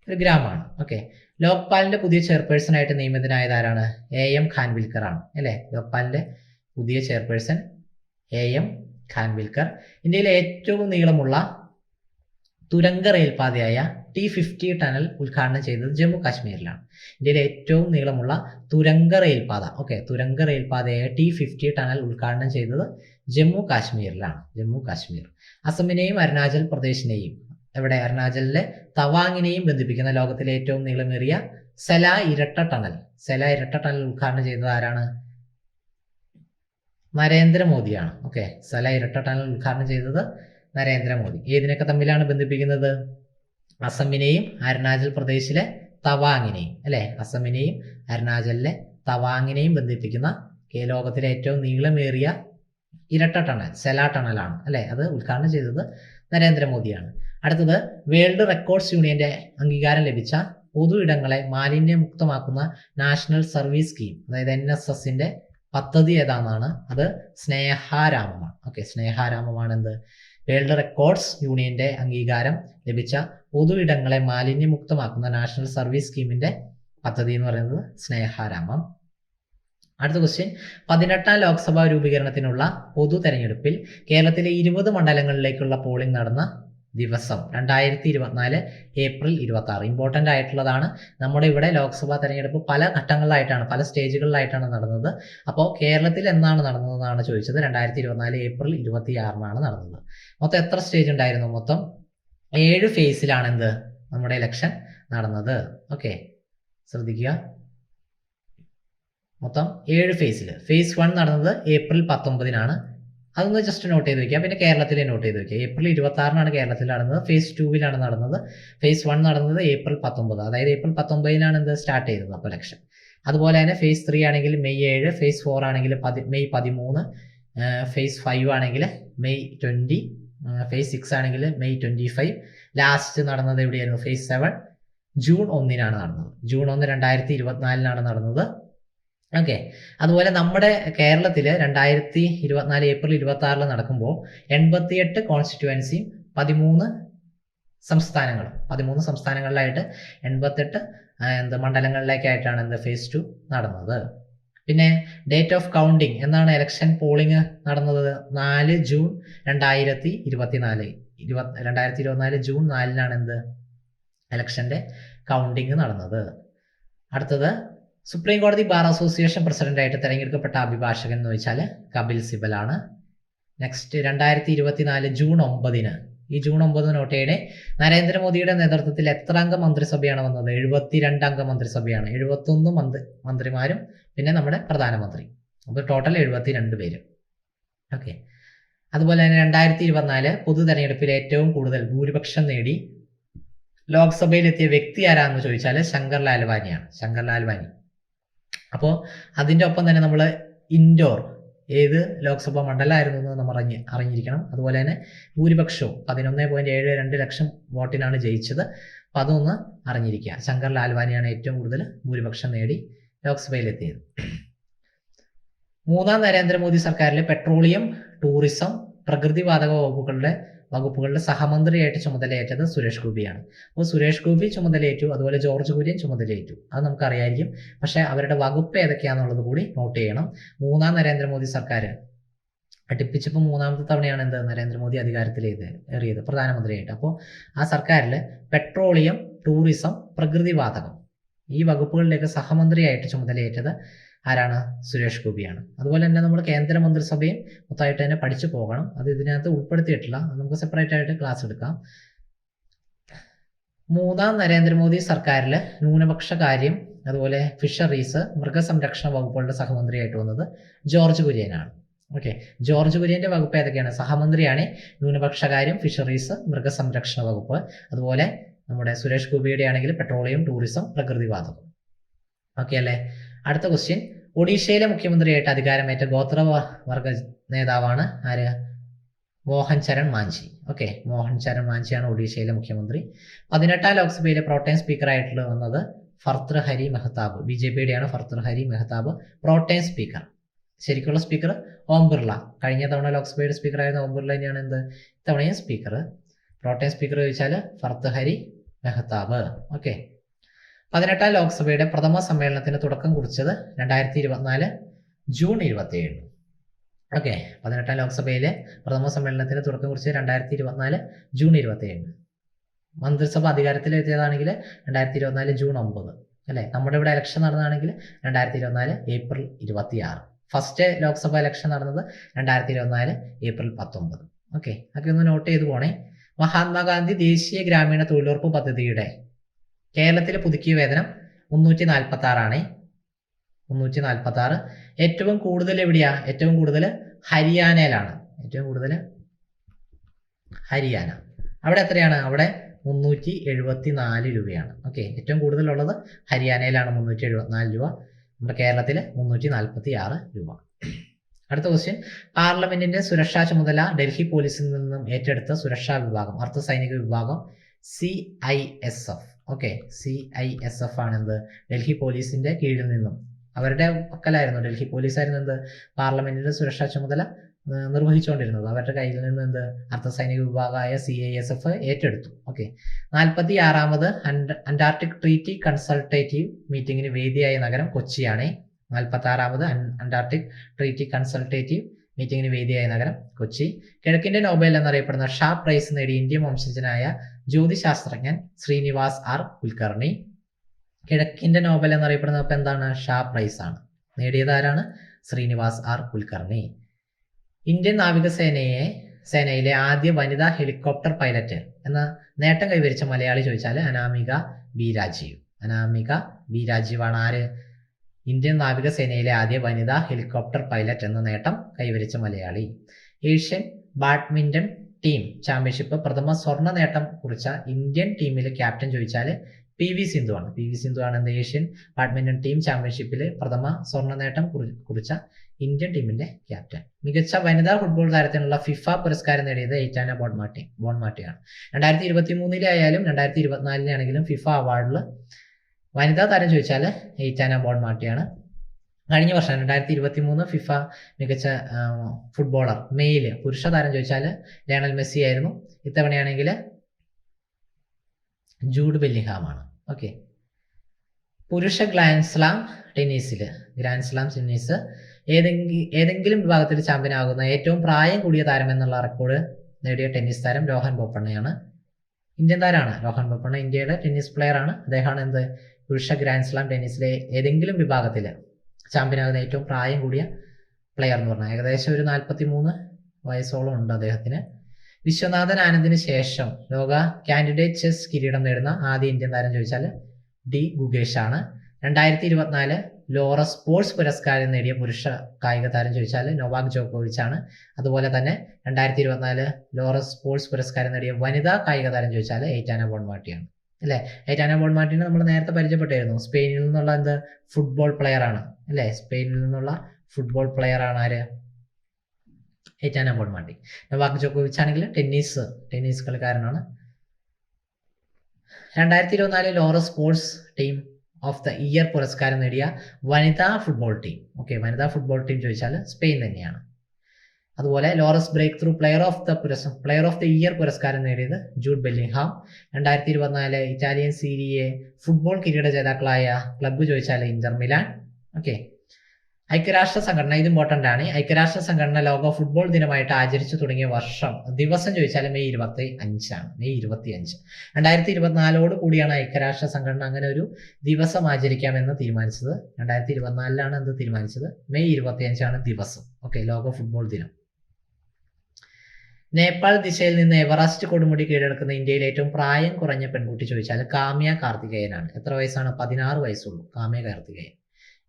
ഒരു ഗ്രാമമാണ്. ഓക്കെ, ലോക്പാലിന്റെ പുതിയ ചെയർപേഴ്സൺ ആയിട്ട് നിയമിതനായത് ആരാണ്? AM ഖാൻവിൽക്കർ ആണ് അല്ലേ? ലോക്പാലിന്റെ പുതിയ ചെയർപേഴ്സൺ AM ഖാൻവിൽക്കർ. ഇന്ത്യയിലെ ഏറ്റവും നീളമുള്ള തുരങ്ക റെയിൽപാതയായ T50 ടണൽ ഉദ്ഘാടനം ചെയ്തത് ജമ്മു കാശ്മീരിലാണ്. ഇന്ത്യയിലെ ഏറ്റവും നീളമുള്ള തുരങ്ക റെയിൽപാത, ഓക്കെ, തുരങ്ക റെയിൽപാതയായ T50 ടണൽ ഉദ്ഘാടനം ചെയ്തത് ജമ്മു കാശ്മീരിലാണ്. ജമ്മു കാശ്മീർ. അസമിനെയും അരുണാചൽ പ്രദേശിനെയും, എവിടെ? അരുണാചലിലെ തവാങ്ങിനെയും ബന്ധിപ്പിക്കുന്ന ലോകത്തിലെ ഏറ്റവും നീളമേറിയ സെല ഇരട്ട ടണൽ ഉദ്ഘാടനം ചെയ്തത് ആരാണ്? നരേന്ദ്രമോദിയാണ്. ഓക്കെ, സെല ഇരട്ട ടണൽ ഉദ്ഘാടനം ചെയ്തത് നരേന്ദ്രമോദി. ഏതിനൊക്കെ തമ്മിലാണ് ബന്ധിപ്പിക്കുന്നത്? അസമിനെയും അരുണാചൽ പ്രദേശിലെ തവാങ്ങിനെയും അല്ലെ? അസമിനെയും അരുണാചലിലെ തവാങ്ങിനെയും ബന്ധിപ്പിക്കുന്ന ലോകത്തിലെ ഏറ്റവും നീളമേറിയ ഇരട്ട ടണൽ സെല ടണലാണ് അല്ലെ? അത് ഉദ്ഘാടനം ചെയ്തത് നരേന്ദ്രമോദിയാണ്. അടുത്തത്, വേൾഡ് റെക്കോർഡ്സ് യൂണിയന്റെ അംഗീകാരം ലഭിച്ച പൊതു ഇടങ്ങളെ മാലിന്യമുക്തമാക്കുന്ന നാഷണൽ സർവീസ് സ്കീം, അതായത് NSSന്റെ പദ്ധതി ഏതാണെന്നാണ്? അത് സ്നേഹാരാമമാണ്. ഓക്കെ, സ്നേഹാരാമമാണ് എന്ത്? വേൾഡ് റെക്കോർഡ്സ് യൂണിയന്റെ അംഗീകാരം ലഭിച്ച പൊതു ഇടങ്ങളെ മാലിന്യമുക്തമാക്കുന്ന നാഷണൽ സർവീസ് സ്കീമിന്റെ പദ്ധതി എന്ന് പറയുന്നത് സ്നേഹാരാമം. അടുത്ത ക്വസ്റ്റ്യൻ, 18ാം ലോക്സഭാ രൂപീകരണത്തിനുള്ള പൊതു തെരഞ്ഞെടുപ്പിൽ കേരളത്തിലെ 20 മണ്ഡലങ്ങളിലേക്കുള്ള പോളിംഗ് നടന്ന ദിവസം 2024 ഏപ്രിൽ 26. ഇമ്പോർട്ടൻ്റ് ആയിട്ടുള്ളതാണ്. നമ്മുടെ ഇവിടെ ലോക്സഭാ തെരഞ്ഞെടുപ്പ് പല ഘട്ടങ്ങളിലായിട്ടാണ്, പല സ്റ്റേജുകളിലായിട്ടാണ് നടന്നത്. അപ്പോൾ കേരളത്തിൽ എന്നാണ് നടന്നതെന്നാണ് ചോദിച്ചത്. 2024 ഏപ്രിൽ 26 നടന്നത്. മൊത്തം എത്ര സ്റ്റേജ് ഉണ്ടായിരുന്നു? മൊത്തം 7 ഫേസിലാണ് എന്ത് നമ്മുടെ ഇലക്ഷൻ നടന്നത്. ഓക്കെ, ശ്രദ്ധിക്കുക. മൊത്തം 7 ഫേസിൽ ഫേസ് 1 നടന്നത് ഏപ്രിൽ 19 അതൊന്ന് ജസ്റ്റ് നോട്ട് ചെയ്ത് വയ്ക്കുക. പിന്നെ കേരളത്തിലെ നോട്ട് ചെയ്ത് വയ്ക്കുക. ഏപ്രിൽ 26 കേരളത്തിൽ നടന്നത്. ഫേസ് 2 നടന്നത്. ഫേസ് 1 നടന്നത് ഏപ്രിൽ 19, അതായത് ഏപ്രിൽ 19 എന്ത് സ്റ്റാർട്ട് ചെയ്തത് അപ്പോൾ ഇലക്ഷൻ. അതുപോലെ തന്നെ ഫേസ് 3 ആണെങ്കിൽ മെയ് 7, ഫേസ് 4 ആണെങ്കിൽ മെയ് 13, ഫേസ് 5 ആണെങ്കിൽ മെയ് 20, ഫേസ് 6 ആണെങ്കിൽ മെയ് 25. ലാസ്റ്റ് നടന്നത് എവിടെയായിരുന്നു? ഫേസ് 7 ജൂൺ 1 നടന്നത്. ജൂൺ 1 2024 നടന്നത്. ഓക്കെ, അതുപോലെ നമ്മുടെ കേരളത്തിൽ 2024 ഏപ്രിൽ 26 നടക്കുമ്പോൾ 88 കോൺസ്റ്റിറ്റ്യുവൻസിയും 13 സംസ്ഥാനങ്ങളിലായിട്ട് 88 മണ്ഡലങ്ങളിലേക്കായിട്ടാണ് ഫേസ് 2 നടന്നത്. പിന്നെ ഡേറ്റ് ഓഫ് കൗണ്ടിങ് എന്നാണ് ഇലക്ഷൻ പോളിംഗ് നടന്നത്? 4 ജൂൺ 2024. 2024 ജൂൺ 4 ഇലക്ഷന്റെ കൗണ്ടിങ് നടന്നത്. അടുത്തത്, സുപ്രീം കോടതി ബാർ അസോസിയേഷൻ പ്രസിഡന്റായിട്ട് തെരഞ്ഞെടുക്കപ്പെട്ട അഭിഭാഷകൻ എന്ന് വെച്ചാൽ കപിൽ സിബലാണ്. Next, 2024 June 9. ഈ ജൂൺ 9 നോട്ട് ചെയ്യണേ. നരേന്ദ്രമോദിയുടെ നേതൃത്വത്തിൽ എത്ര അംഗ മന്ത്രിസഭയാണ് വന്നത്? 72 അംഗ മന്ത്രിസഭയാണ്. 71 മന്ത്രിമാരും പിന്നെ നമ്മുടെ പ്രധാനമന്ത്രി. അപ്പോൾ ടോട്ടൽ 72 പേര്. ഓക്കെ, അതുപോലെ തന്നെ 2024 പൊതു തെരഞ്ഞെടുപ്പിൽ ഏറ്റവും കൂടുതൽ ഭൂരിപക്ഷം നേടി ലോക്സഭയിലെത്തിയ വ്യക്തി ആരാന്ന് ചോദിച്ചാൽ ശങ്കർ ലാൽവാനിയാണ്. ശങ്കർ ലാൽവാനി. അപ്പോൾ അതിൻ്റെ ഒപ്പം തന്നെ നമ്മൾ ഇൻഡോർ ഏത് ലോക്സഭാ മണ്ഡലമായിരുന്നു എന്ന് നമ്മൾ അറിഞ്ഞിരിക്കണം. അതുപോലെ തന്നെ ഭൂരിപക്ഷവും 11.72 ലക്ഷം വോട്ടിനാണ് ജയിച്ചത്. അപ്പോൾ അതൊന്ന് അറിഞ്ഞിരിക്കുക. ശങ്കർ ലാൽവാനിയാണ് ഏറ്റവും കൂടുതൽ ഭൂരിപക്ഷം നേടി ലോക്സഭയിലെത്തിയത്. 3ാം നരേന്ദ്രമോദി സർക്കാരിലെ പെട്രോളിയം, ടൂറിസം, പ്രകൃതിവാതക വകുപ്പുകളുടെ സഹമന്ത്രിയായിട്ട് ചുമതലയേറ്റത് സുരേഷ് ഗോപിയാണ്. അപ്പോൾ സുരേഷ് ഗോപി ചുമതലയേറ്റു, അതുപോലെ ജോർജ് കുര്യൻ ചുമതലയേറ്റു. അത് നമുക്കറിയായിരിക്കും. പക്ഷേ അവരുടെ വകുപ്പ് ഏതൊക്കെയാണെന്നുള്ളത് കൂടി നോട്ട് ചെയ്യണം. 3ാം നരേന്ദ്രമോദി സർക്കാർ അടുപ്പിച്ചപ്പോൾ 3ാമത്തെ തവണയാണ് നരേന്ദ്രമോദി അധികാരത്തിലേറിയത് പ്രധാനമന്ത്രിയായിട്ട്. അപ്പോൾ ആ സർക്കാരിൽ പെട്രോളിയം, ടൂറിസം, പ്രകൃതിവാതകം ഈ വകുപ്പുകളിലേക്ക് സഹമന്ത്രിയായിട്ട് ചുമതലയേറ്റത് ആരാണ്? സുരേഷ് ഗോപിയാണ്. അതുപോലെ തന്നെ നമ്മൾ കേന്ദ്രമന്ത്രിസഭയും മൊത്തമായിട്ട് തന്നെ പഠിച്ചു പോകണം. അത് ഇതിനകത്ത് ഉൾപ്പെടുത്തിയിട്ടില്ല, നമുക്ക് സെപ്പറേറ്റ് ആയിട്ട് ക്ലാസ് എടുക്കാം. 3ാം നരേന്ദ്രമോദി സർക്കാരിൽ ന്യൂനപക്ഷ കാര്യം, അതുപോലെ ഫിഷറീസ്, മൃഗസംരക്ഷണ വകുപ്പുകളുടെ സഹമന്ത്രിയായിട്ട് വന്നത് ജോർജ് കുര്യനാണ്. ഓക്കെ, ജോർജ് കുര്യന്റെ വകുപ്പ് ഏതൊക്കെയാണ്? സഹമന്ത്രിയാണ് ന്യൂനപക്ഷ കാര്യം, ഫിഷറീസ്, മൃഗസംരക്ഷണ വകുപ്പ്. അതുപോലെ നമ്മുടെ സുരേഷ് ഗോപിയുടെ ആണെങ്കിൽ പെട്രോളിയം, ടൂറിസം, പ്രകൃതിവാതകം. ഓക്കെ അല്ലേ? അടുത്ത ക്വസ്റ്റ്യൻ, ഒഡീഷയിലെ മുഖ്യമന്ത്രിയായിട്ട് അധികാരമേറ്റ ഗോത്രവർഗ നേതാവാണ് ആര്? മോഹൻ ചരൺ മാഞ്ചി. ഓക്കെ, മോഹൻ ചരൺ മാഞ്ചിയാണ് ഒഡീഷയിലെ മുഖ്യമന്ത്രി. 18ാം ലോക്സഭയിലെ പ്രോട്ടേം സ്പീക്കറായിട്ടുള്ള വന്നത് ഭർതൃഹരി മെഹ്താബ്. BJPയുടെയാണ് ഭർതൃഹരി മെഹ്താബ് പ്രോട്ടേം സ്പീക്കർ. ശരിക്കുള്ള സ്പീക്കർ ഓം ബിർള. കഴിഞ്ഞ തവണ ലോക്സഭയുടെ സ്പീക്കറായിരുന്ന ഓം ബിർള തന്നെയാണ് ഇത്തവണയും സ്പീക്കർ. പ്രോട്ടേം സ്പീക്കർ ചോദിച്ചാൽ ഭർതൃഹരി മെഹ്താബ്. ഓക്കെ, 18ാം ലോക്സഭയുടെ പ്രഥമ സമ്മേളനത്തിന് തുടക്കം കുറിച്ചത് 2024 ജൂൺ 27. ഓക്കെ, 18ാം ലോക്സഭയിലെ പ്രഥമ സമ്മേളനത്തിന് തുടക്കം കുറിച്ചത് 2024 ജൂൺ 27. മന്ത്രിസഭ അധികാരത്തിലെത്തിയതാണെങ്കിൽ 2024 ജൂൺ 9 അല്ലേ? നമ്മുടെ ഇവിടെ ഇലക്ഷൻ നടന്നതാണെങ്കിൽ 2024 ഏപ്രിൽ 26. ഫസ്റ്റ് ലോക്സഭ ഇലക്ഷൻ നടന്നത് 2024 ഏപ്രിൽ 19. ഓക്കെ, അതൊക്കെ ഒന്ന് നോട്ട് ചെയ്ത് പോണേ. മഹാത്മാഗാന്ധി ദേശീയ ഗ്രാമീണ തൊഴിലുറപ്പ് പദ്ധതിയുടെ കേരളത്തിലെ പുതുക്കിയ വേതനം 346 346. ഏറ്റവും കൂടുതൽ എവിടെയാ? ഏറ്റവും കൂടുതൽ ഹരിയാനയിലാണ്. ഏറ്റവും കൂടുതൽ ഹരിയാന. അവിടെ എത്രയാണ്? അവിടെ 374 രൂപയാണ്. ഓക്കെ, ഏറ്റവും കൂടുതലുള്ളത് ഹരിയാനയിലാണ് 374 രൂപ. നമ്മുടെ കേരളത്തിൽ 346 രൂപ. അടുത്ത ക്വസ്റ്റ്യൻ, പാർലമെന്റിന്റെ സുരക്ഷാ ചുമതല ഡൽഹി പോലീസിൽ നിന്നും ഏറ്റെടുത്ത സുരക്ഷാ വിഭാഗം, അർദ്ധ സൈനിക വിഭാഗം CISF. ഓക്കെ, CISF ആണ് ഡൽഹി പോലീസിന്റെ കീഴിൽ നിന്നും, അവരുടെ പക്കലായിരുന്നു, ഡൽഹി പോലീസായിരുന്നു പാർലമെന്റിന്റെ സുരക്ഷാ ചുമതല നിർവഹിച്ചുകൊണ്ടിരുന്നത്. അവരുടെ കയ്യിൽ നിന്ന് അർദ്ധസൈനിക വിഭാഗമായ CISF ഏറ്റെടുത്തു. ഓക്കെ, 46ാമത് അന്റാർട്ടിക് ട്രീറ്റി കൺസൾട്ടേറ്റീവ് മീറ്റിംഗിന് വേദിയായ നഗരം കൊച്ചിയാണ്. 46ാമത് അന്റാർട്ടിക് ട്രീറ്റി കൺസൾട്ടേറ്റീവ് മീറ്റിംഗിന് വേദിയായ നഗരം കൊച്ചി. കിഴക്കിന്റെ നോബൽ എന്നറിയപ്പെടുന്ന ഷാ പ്രൈസ് നേടിയ ഇന്ത്യൻ വംശജനായ ജ്യോതിശാസ്ത്രജ്ഞൻ ശ്രീനിവാസ് ആർ കുൽക്കർണി. കിഴക്കിന്റെ നോബൽ എന്നറിയപ്പെടുന്നത് ഇപ്പം എന്താണ്? ഷാ പ്രൈസ് ആണ്. നേടിയത് ആരാണ്? ശ്രീനിവാസ് ആർ കുൽക്കർണി. ഇന്ത്യൻ നാവികസേനയിലെ ആദ്യ വനിതാ ഹെലികോപ്റ്റർ പൈലറ്റ് എന്ന നേട്ടം കൈവരിച്ച മലയാളി ചോദിച്ചാൽ അനാമിക ബി രാജീവ്. അനാമിക ബി രാജീവാണ് ആര്? ഇന്ത്യൻ നാവികസേനയിലെ ആദ്യ വനിതാ ഹെലികോപ്റ്റർ പൈലറ്റ് എന്ന നേട്ടം കൈവരിച്ച Malayali. Asian badminton team championship പ്രഥമ സ്വർണ്ണ നേട്ടം കുറിച്ച ഇന്ത്യൻ ടീമിലെ ക്യാപ്റ്റൻ ചോദിച്ചാൽ പി വി സിന്ധു ആണ്. പി വി സിന്ധു ആണ് എന്ത്? ഏഷ്യൻ ബാഡ്മിന്റൺ ടീം ചാമ്പ്യൻഷിപ്പിൽ പ്രഥമ സ്വർണ്ണ നേട്ടം കുറിച്ച ഇന്ത്യൻ ടീമിന്റെ ക്യാപ്റ്റൻ. മികച്ച വനിതാ ഫുട്ബോൾ താരത്തിനുള്ള ഫിഫ പുരസ്കാരം നേടിയത് എയ്റ്റാന ബോൺമാറ്റിയാണ്. 2023 ആയാലും 2024 ആണെങ്കിലും ഫിഫ അവാർഡിൽ വനിതാ താരം ചോദിച്ചാൽ എയ്റ്റാന ബോൺമാറ്റിയാണ്. കഴിഞ്ഞ വർഷം 2023 ഫിഫ മികച്ച ഫുട്ബോളർ മെയില് പുരുഷ താരം ചോദിച്ചാൽ ലയണൽ മെസ്സി ആയിരുന്നു. ഇത്തവണയാണെങ്കിൽ ജൂഡ് ബെല്ലിംഗ്ഹാം ആണ്. ഓക്കെ. പുരുഷ ഗ്രാൻഡ് സ്ലാം ടെന്നീസ് ഏതെങ്കിലും വിഭാഗത്തിൽ ചാമ്പ്യൻ ആകുന്ന ഏറ്റവും പ്രായം കൂടിയ താരം എന്നുള്ള റെക്കോർഡ് നേടിയ ടെന്നീസ് താരം രോഹൻ ബൊപ്പണ്ണയാണ്. ഇന്ത്യൻ താരമാണ് രോഹൻ ബൊപ്പണ്ണ. ഇന്ത്യയുടെ ടെന്നീസ് പ്ലെയർ ആണ്. അദ്ദേഹമാണ് എന്ത്? പുരുഷ ഗ്രാൻഡ് സ്ലാം ടെന്നീസിലെ ഏതെങ്കിലും വിഭാഗത്തിൽ ചാമ്പ്യൻ ആകുന്ന ഏറ്റവും പ്രായം കൂടിയ പ്ലെയർ എന്ന് പറഞ്ഞാൽ ഏകദേശം ഒരു 43 വയസ്സോളം ഉണ്ട് അദ്ദേഹത്തിന്. വിശ്വനാഥൻ ആനന്ദിന് ശേഷം ലോക കാൻഡിഡേറ്റ് ചെസ് കിരീടം നേടുന്ന ആദ്യ ഇന്ത്യൻ താരം ചോദിച്ചാൽ ഡി ഗുഗേഷ് ആണ്. 2024 ലോറ സ്പോർട്സ് പുരസ്കാരം നേടിയ പുരുഷ കായിക താരം ചോദിച്ചാൽ നൊവാക് ജോക്കോവിച്ച് ആണ്. അതുപോലെ തന്നെ 2024 ലോറ സ്പോർട്സ് പുരസ്കാരം നേടിയ വനിതാ കായിക താരം ചോദിച്ചാൽ എയ്റ്റാന ബോൺമാറ്റിയാണ്. അല്ലേ? എയ്റ്റാന ബോൺമാറ്റിനെ നമ്മൾ നേരത്തെ പരിചയപ്പെട്ടായിരുന്നു. സ്പെയിനിൽ നിന്നുള്ള എന്ത്? ഫുട്ബോൾ പ്ലെയർ ആണ്. അല്ലേ? സ്പെയിനിൽ നിന്നുള്ള ഫുട്ബോൾ പ്ലെയർ ആണ് ആര്? Aitana Bonmati. നൊവാക് ജോക്കോവിച്ച് ആണെങ്കിൽ ടെന്നീസ് കളിക്കാരനാണ്. 2024 Laureus sports team of the year പുരസ്കാരം നേടിയ വനിതാ ഫുട്ബോൾ ടീം. ഓക്കെ, വനിതാ ഫുട്ബോൾ ടീം ചോദിച്ചാൽ സ്പെയിൻ തന്നെയാണ്. അതുപോലെ Laureus breakthrough player of the year പുരസ്കാരം നേടിയത് Jude Bellingham. 2024 Italian Serie football കിരീട ജേതാക്കളായ ക്ലബ്ബ് ചോദിച്ചാൽ ഇന്റർ മിലാൻ. ഓക്കെ. ഐക്യരാഷ്ട്ര സംഘടന, ഇത് ഇമ്പോർട്ടന്റ് ആണ്. ഐക്യരാഷ്ട്ര സംഘടന ലോക ഫുട്ബോൾ ദിനമായിട്ട് ആചരിച്ചു തുടങ്ങിയ ദിവസം ചോദിച്ചാൽ മെയ് 25 ആണ്. മെയ് 25. 2024 കൂടിയാണ് ഐക്യരാഷ്ട്ര സംഘടന അങ്ങനെ ഒരു ദിവസം ആചരിക്കാമെന്ന് തീരുമാനിച്ചത്. 2024 എന്ത് തീരുമാനിച്ചത്? മെയ് 25 ആണ് ദിവസം. ഓക്കെ, ലോക ഫുട്ബോൾ ദിനം. നേപ്പാൾ ദിശയിൽ നിന്ന് എവറസ്റ്റ് കൊടുമുടി കീഴടക്കുന്ന ഇന്ത്യയിലെ ഏറ്റവും പ്രായം കുറഞ്ഞ പെൺകുട്ടി ചോദിച്ചാൽ കാമ്യ കാർത്തികേയനാണ്. എത്ര വയസ്സാണ്? 16 വയസ്സുള്ളൂ കാമ്യ കാർത്തികേയൻ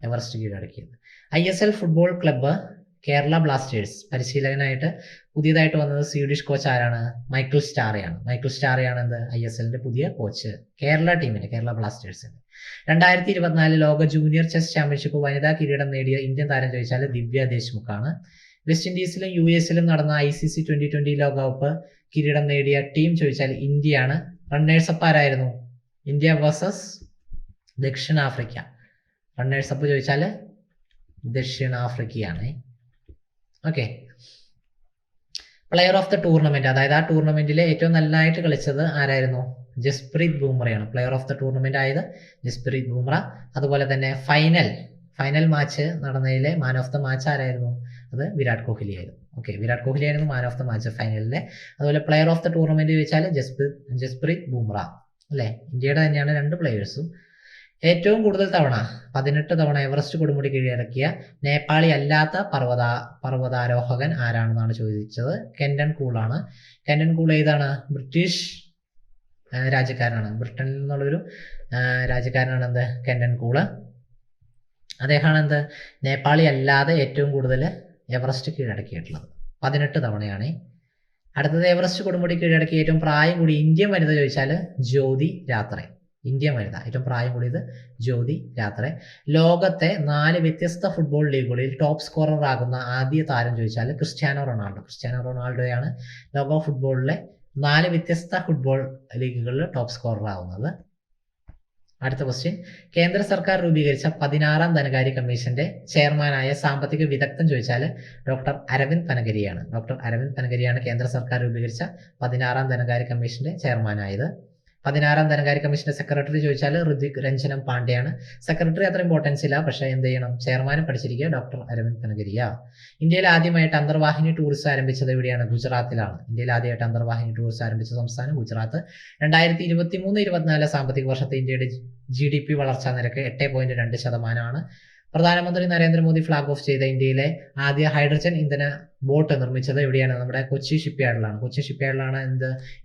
എവറസ്റ്റ് കീഴടക്കിയത്. ISL football club Kerala Blasters പരിശീലകനായിട്ട് പുതിയതായിട്ട് വന്നത് സ്വീഡിഷ് കോച്ച് ആരാണ്? മൈക്കിൾ സ്റ്റാറിയാണ് എന്ത്? ISLന്റെ പുതിയ കോച്ച് കേരള ബ്ലാസ്റ്റേഴ്സിന്റെ. 2024 ലോക ജൂനിയർ ചെസ് ചാമ്പ്യൻഷിപ്പ് വനിതാ കിരീടം നേടിയ ഇന്ത്യൻ താരം ചോദിച്ചാൽ ദിവ്യ ദേശ്മുഖ് ആണ്. വെസ്റ്റ് ഇൻഡീസിലും US നടന്ന ICC 2020 ലോകകപ്പ് കിരീടം നേടിയ ടീം ചോദിച്ചാൽ ഇന്ത്യയാണ്. റണ്ണേഴ്സപ്പ് ആരായിരുന്നു? ഇന്ത്യ വേഴ്സസ് ദക്ഷിണാഫ്രിക്ക. റണ്ണേഴ്സപ്പ് ചോദിച്ചാൽ ദക്ഷിണാഫ്രിക്കയാണ്. Okay. Player of the tournament, അതായത് ആ ടൂർണമെന്റിലെ ഏറ്റവും നല്ലതായിട്ട് കളിച്ചത് ആരായിരുന്നു? ജസ്പ്രീത് ബുംറയാണ് പ്ലെയർ ഓഫ് ദ ടൂർണമെന്റ് ആയത്. ജസ്പ്രീത് ബുംറ. അതുപോലെ തന്നെ ഫൈനൽ മാച്ച് നടന്നതിലെ മാൻ ഓഫ് ദ മാച്ച് ആരായിരുന്നു? അത് വിരാട് കോഹ്ലി ആയിരുന്നു. ഓക്കെ, വിരാട് കോഹ്ലി ആയിരുന്നു മാൻ ഓഫ് ദ മാച്ച് ഫൈനലിലെ. അതുപോലെ പ്ലെയർ ഓഫ് ദ ടൂർണമെന്റ് ചോദിച്ചാൽ ജസ്പ്രീത് ബുംറ. അല്ലെ? ഇന്ത്യയുടെ തന്നെയാണ് 2 പ്ലെയേഴ്സും. ഏറ്റവും കൂടുതൽ തവണ 18 തവണ എവറസ്റ്റ് കൊടുമുടി കീഴടക്കിയ നേപ്പാളി അല്ലാത്ത പർവ്വതാരോഹകൻ ആരാണെന്നാണ് ചോദിച്ചത്. കെൻഡൻ കൂളാണ്. കെൻഡൻ കൂൾ ഏതാണ്? ബ്രിട്ടീഷ് രാജ്യക്കാരനാണ്. ബ്രിട്ടനിൽ നിന്നുള്ളൊരു രാജ്യക്കാരനാണ് എന്ത്? കെൻഡൻ കൂള്. അദ്ദേഹമാണ് എന്ത്? നേപ്പാളി അല്ലാതെ ഏറ്റവും കൂടുതൽ എവറസ്റ്റ് കീഴടക്കിയിട്ടുള്ളത്. 18 തവണയാണ്. അടുത്തത് എവറസ്റ്റ് കൊടുമുടി കീഴടക്കി ഏറ്റവും പ്രായം കൂടി ഇന്ത്യൻ വനിത ചോദിച്ചാൽ ജ്യോതി രാത്രെ. ഇന്ത്യൻ വനിത ഏറ്റവും പ്രായം കൂടിയത് ജ്യോതി രാത്രെ. ലോകത്തെ 4 വ്യത്യസ്ത ഫുട്ബോൾ ലീഗുകളിൽ ടോപ്പ് സ്കോറർ ആകുന്ന ആദ്യ താരം ചോദിച്ചാൽ ക്രിസ്ത്യാനോ റൊണാൾഡോയാണ് ലോക ഫുട്ബോളിലെ 4 വ്യത്യസ്ത ഫുട്ബോൾ ലീഗുകളിൽ ടോപ്പ് സ്കോറർ ആവുന്നത്. അടുത്ത ക്വസ്റ്റ്യൻ, കേന്ദ്ര സർക്കാർ രൂപീകരിച്ച 16ാം ധനകാര്യ കമ്മീഷന്റെ ചെയർമാനായ സാമ്പത്തിക വിദഗ്ധൻ ചോദിച്ചാൽ ഡോക്ടർ അരവിന്ദ് പനഗരിയാണ് കേന്ദ്ര സർക്കാർ രൂപീകരിച്ച 16ാം ധനകാര്യ കമ്മീഷന്റെ ചെയർമാനായത്. 16-ാം ധനകാര്യ കമ്മീഷന്റെ സെക്രട്ടറി ചോദിച്ചാൽ ഋത്വിക് രഞ്ജനം പാണ്ഡെയാണ്. സെക്രട്ടറി അത്ര ഇമ്പോർട്ടൻസ് ഇല്ല, പക്ഷേ എന്ത് ചെയ്യണം, ചെയർമാൻ പഠിച്ചിരിക്കുക ഡോക്ടർ അരവിന്ദ് കനഗരിയ. ഇന്ത്യയിൽ ആദ്യമായിട്ട് അന്തർവാഹിനി ടൂറിസം ആരംഭിച്ചത് എവിടെയാണ്? ഗുജറാത്തിലാണ്. ഇന്ത്യയിൽ ആദ്യമായിട്ട് അന്തർവാഹിനി ടൂറിസം ആരംഭിച്ച സംസ്ഥാനം ഗുജറാത്ത്. 2023-24 സാമ്പത്തിക വർഷത്തെ ഇന്ത്യയുടെ GDP വളർച്ചാ നിരക്ക് 8.2%. പ്രധാനമന്ത്രി നരേന്ദ്രമോദി ഫ്ലാഗ് ഓഫ് ചെയ്ത ഇന്ത്യയിലെ ആദ്യ ഹൈഡ്രജൻ ഇന്ധന ബോട്ട് നിർമ്മിച്ചത് എവിടെയാണ്? നമ്മുടെ കൊച്ചി ഷിപ്പ്യാർഡിലാണ്. കൊച്ചി ഷിപ്പ്യാർഡിലാണ്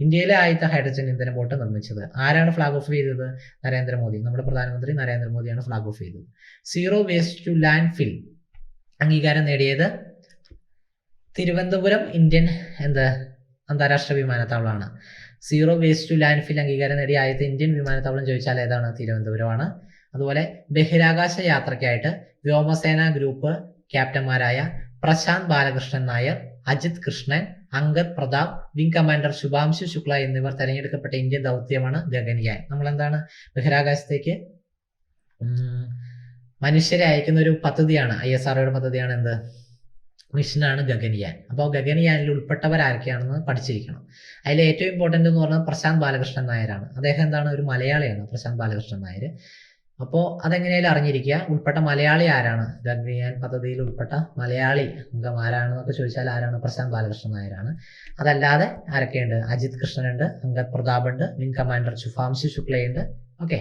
ഇന്ത്യയിലെ ആദ്യത്തെ ഹൈഡ്രജൻ ഇന്ധന ബോട്ട് നിർമ്മിച്ചത്. ആരാണ് ഫ്ലാഗ് ഓഫ് ചെയ്തത്? നരേന്ദ്രമോദി. നമ്മുടെ പ്രധാനമന്ത്രി നരേന്ദ്രമോദിയാണ് ഫ്ലാഗ് ഓഫ് ചെയ്തത്. സീറോ വേസ്റ്റ് ടു ലാൻഡ് ഫിൽ അംഗീകാരം നേടിയത് തിരുവനന്തപുരം ഇന്ത്യൻ അന്താരാഷ്ട്ര വിമാനത്താവളമാണ്. സീറോ വേസ്റ്റ് ടു ലാൻഡ് ഫിൽ അംഗീകാരം നേടിയ ആദ്യത്തെ ഇന്ത്യൻ വിമാനത്താവളം ചോദിച്ചാൽ ഏതാണ്? തിരുവനന്തപുരമാണ്. അതുപോലെ ബഹിരാകാശ യാത്രയ്ക്കായിട്ട് വ്യോമസേന ഗ്രൂപ്പ് ക്യാപ്റ്റന്മാരായ പ്രശാന്ത് ബാലകൃഷ്ണൻ നായർ, അജിത് കൃഷ്ണൻ, അങ്കദ് പ്രതാപ്, വിംഗ് കമാൻഡർ ശുഭാംശു ശുക്ല എന്നിവർ തെരഞ്ഞെടുക്കപ്പെട്ട ഇന്ത്യൻ ദൗത്യമാണ് ഗഗൻയാൻ. നമ്മൾ എന്താണ് ബഹിരാകാശത്തേക്ക് മനുഷ്യരെ അയക്കുന്ന ഒരു പദ്ധതിയാണ്, ISROയുടെ പദ്ധതിയാണ് മിഷനാണ് ഗഗൻയാൻ. അപ്പോൾ ഗഗൻയാനിൽ ഉൾപ്പെട്ടവർ ആരൊക്കെയാണെന്ന് പഠിച്ചിരിക്കണം. അതിൽ ഏറ്റവും ഇമ്പോർട്ടൻ്റ് എന്ന് പറഞ്ഞാൽ പ്രശാന്ത് ബാലകൃഷ്ണൻ നായരാണ്. അദ്ദേഹം ഒരു മലയാളിയാണ്, പ്രശാന്ത് ബാലകൃഷ്ണൻ നായർ. അപ്പോൾ അതെങ്ങനെയാലും അറിഞ്ഞിരിക്കുക. ഉൾപ്പെട്ട മലയാളി ആരാണ്? ഗഗൻയാൻ പദ്ധതിയിൽ ഉൾപ്പെട്ട മലയാളി അംഗം ആരാണെന്നൊക്കെ ചോദിച്ചാൽ ആരാണ്? പ്രശാന്ത് ബാലകൃഷ്ണൻ നായരാണ്. അതല്ലാതെ ആരൊക്കെയുണ്ട്? അജിത് കൃഷ്ണനുണ്ട്, അങ്കദ് പ്രതാപ് ഉണ്ട്, വിംഗ് കമാൻഡർ ശുഭാംശു ശുക്ലയുണ്ട്. ഓക്കെ,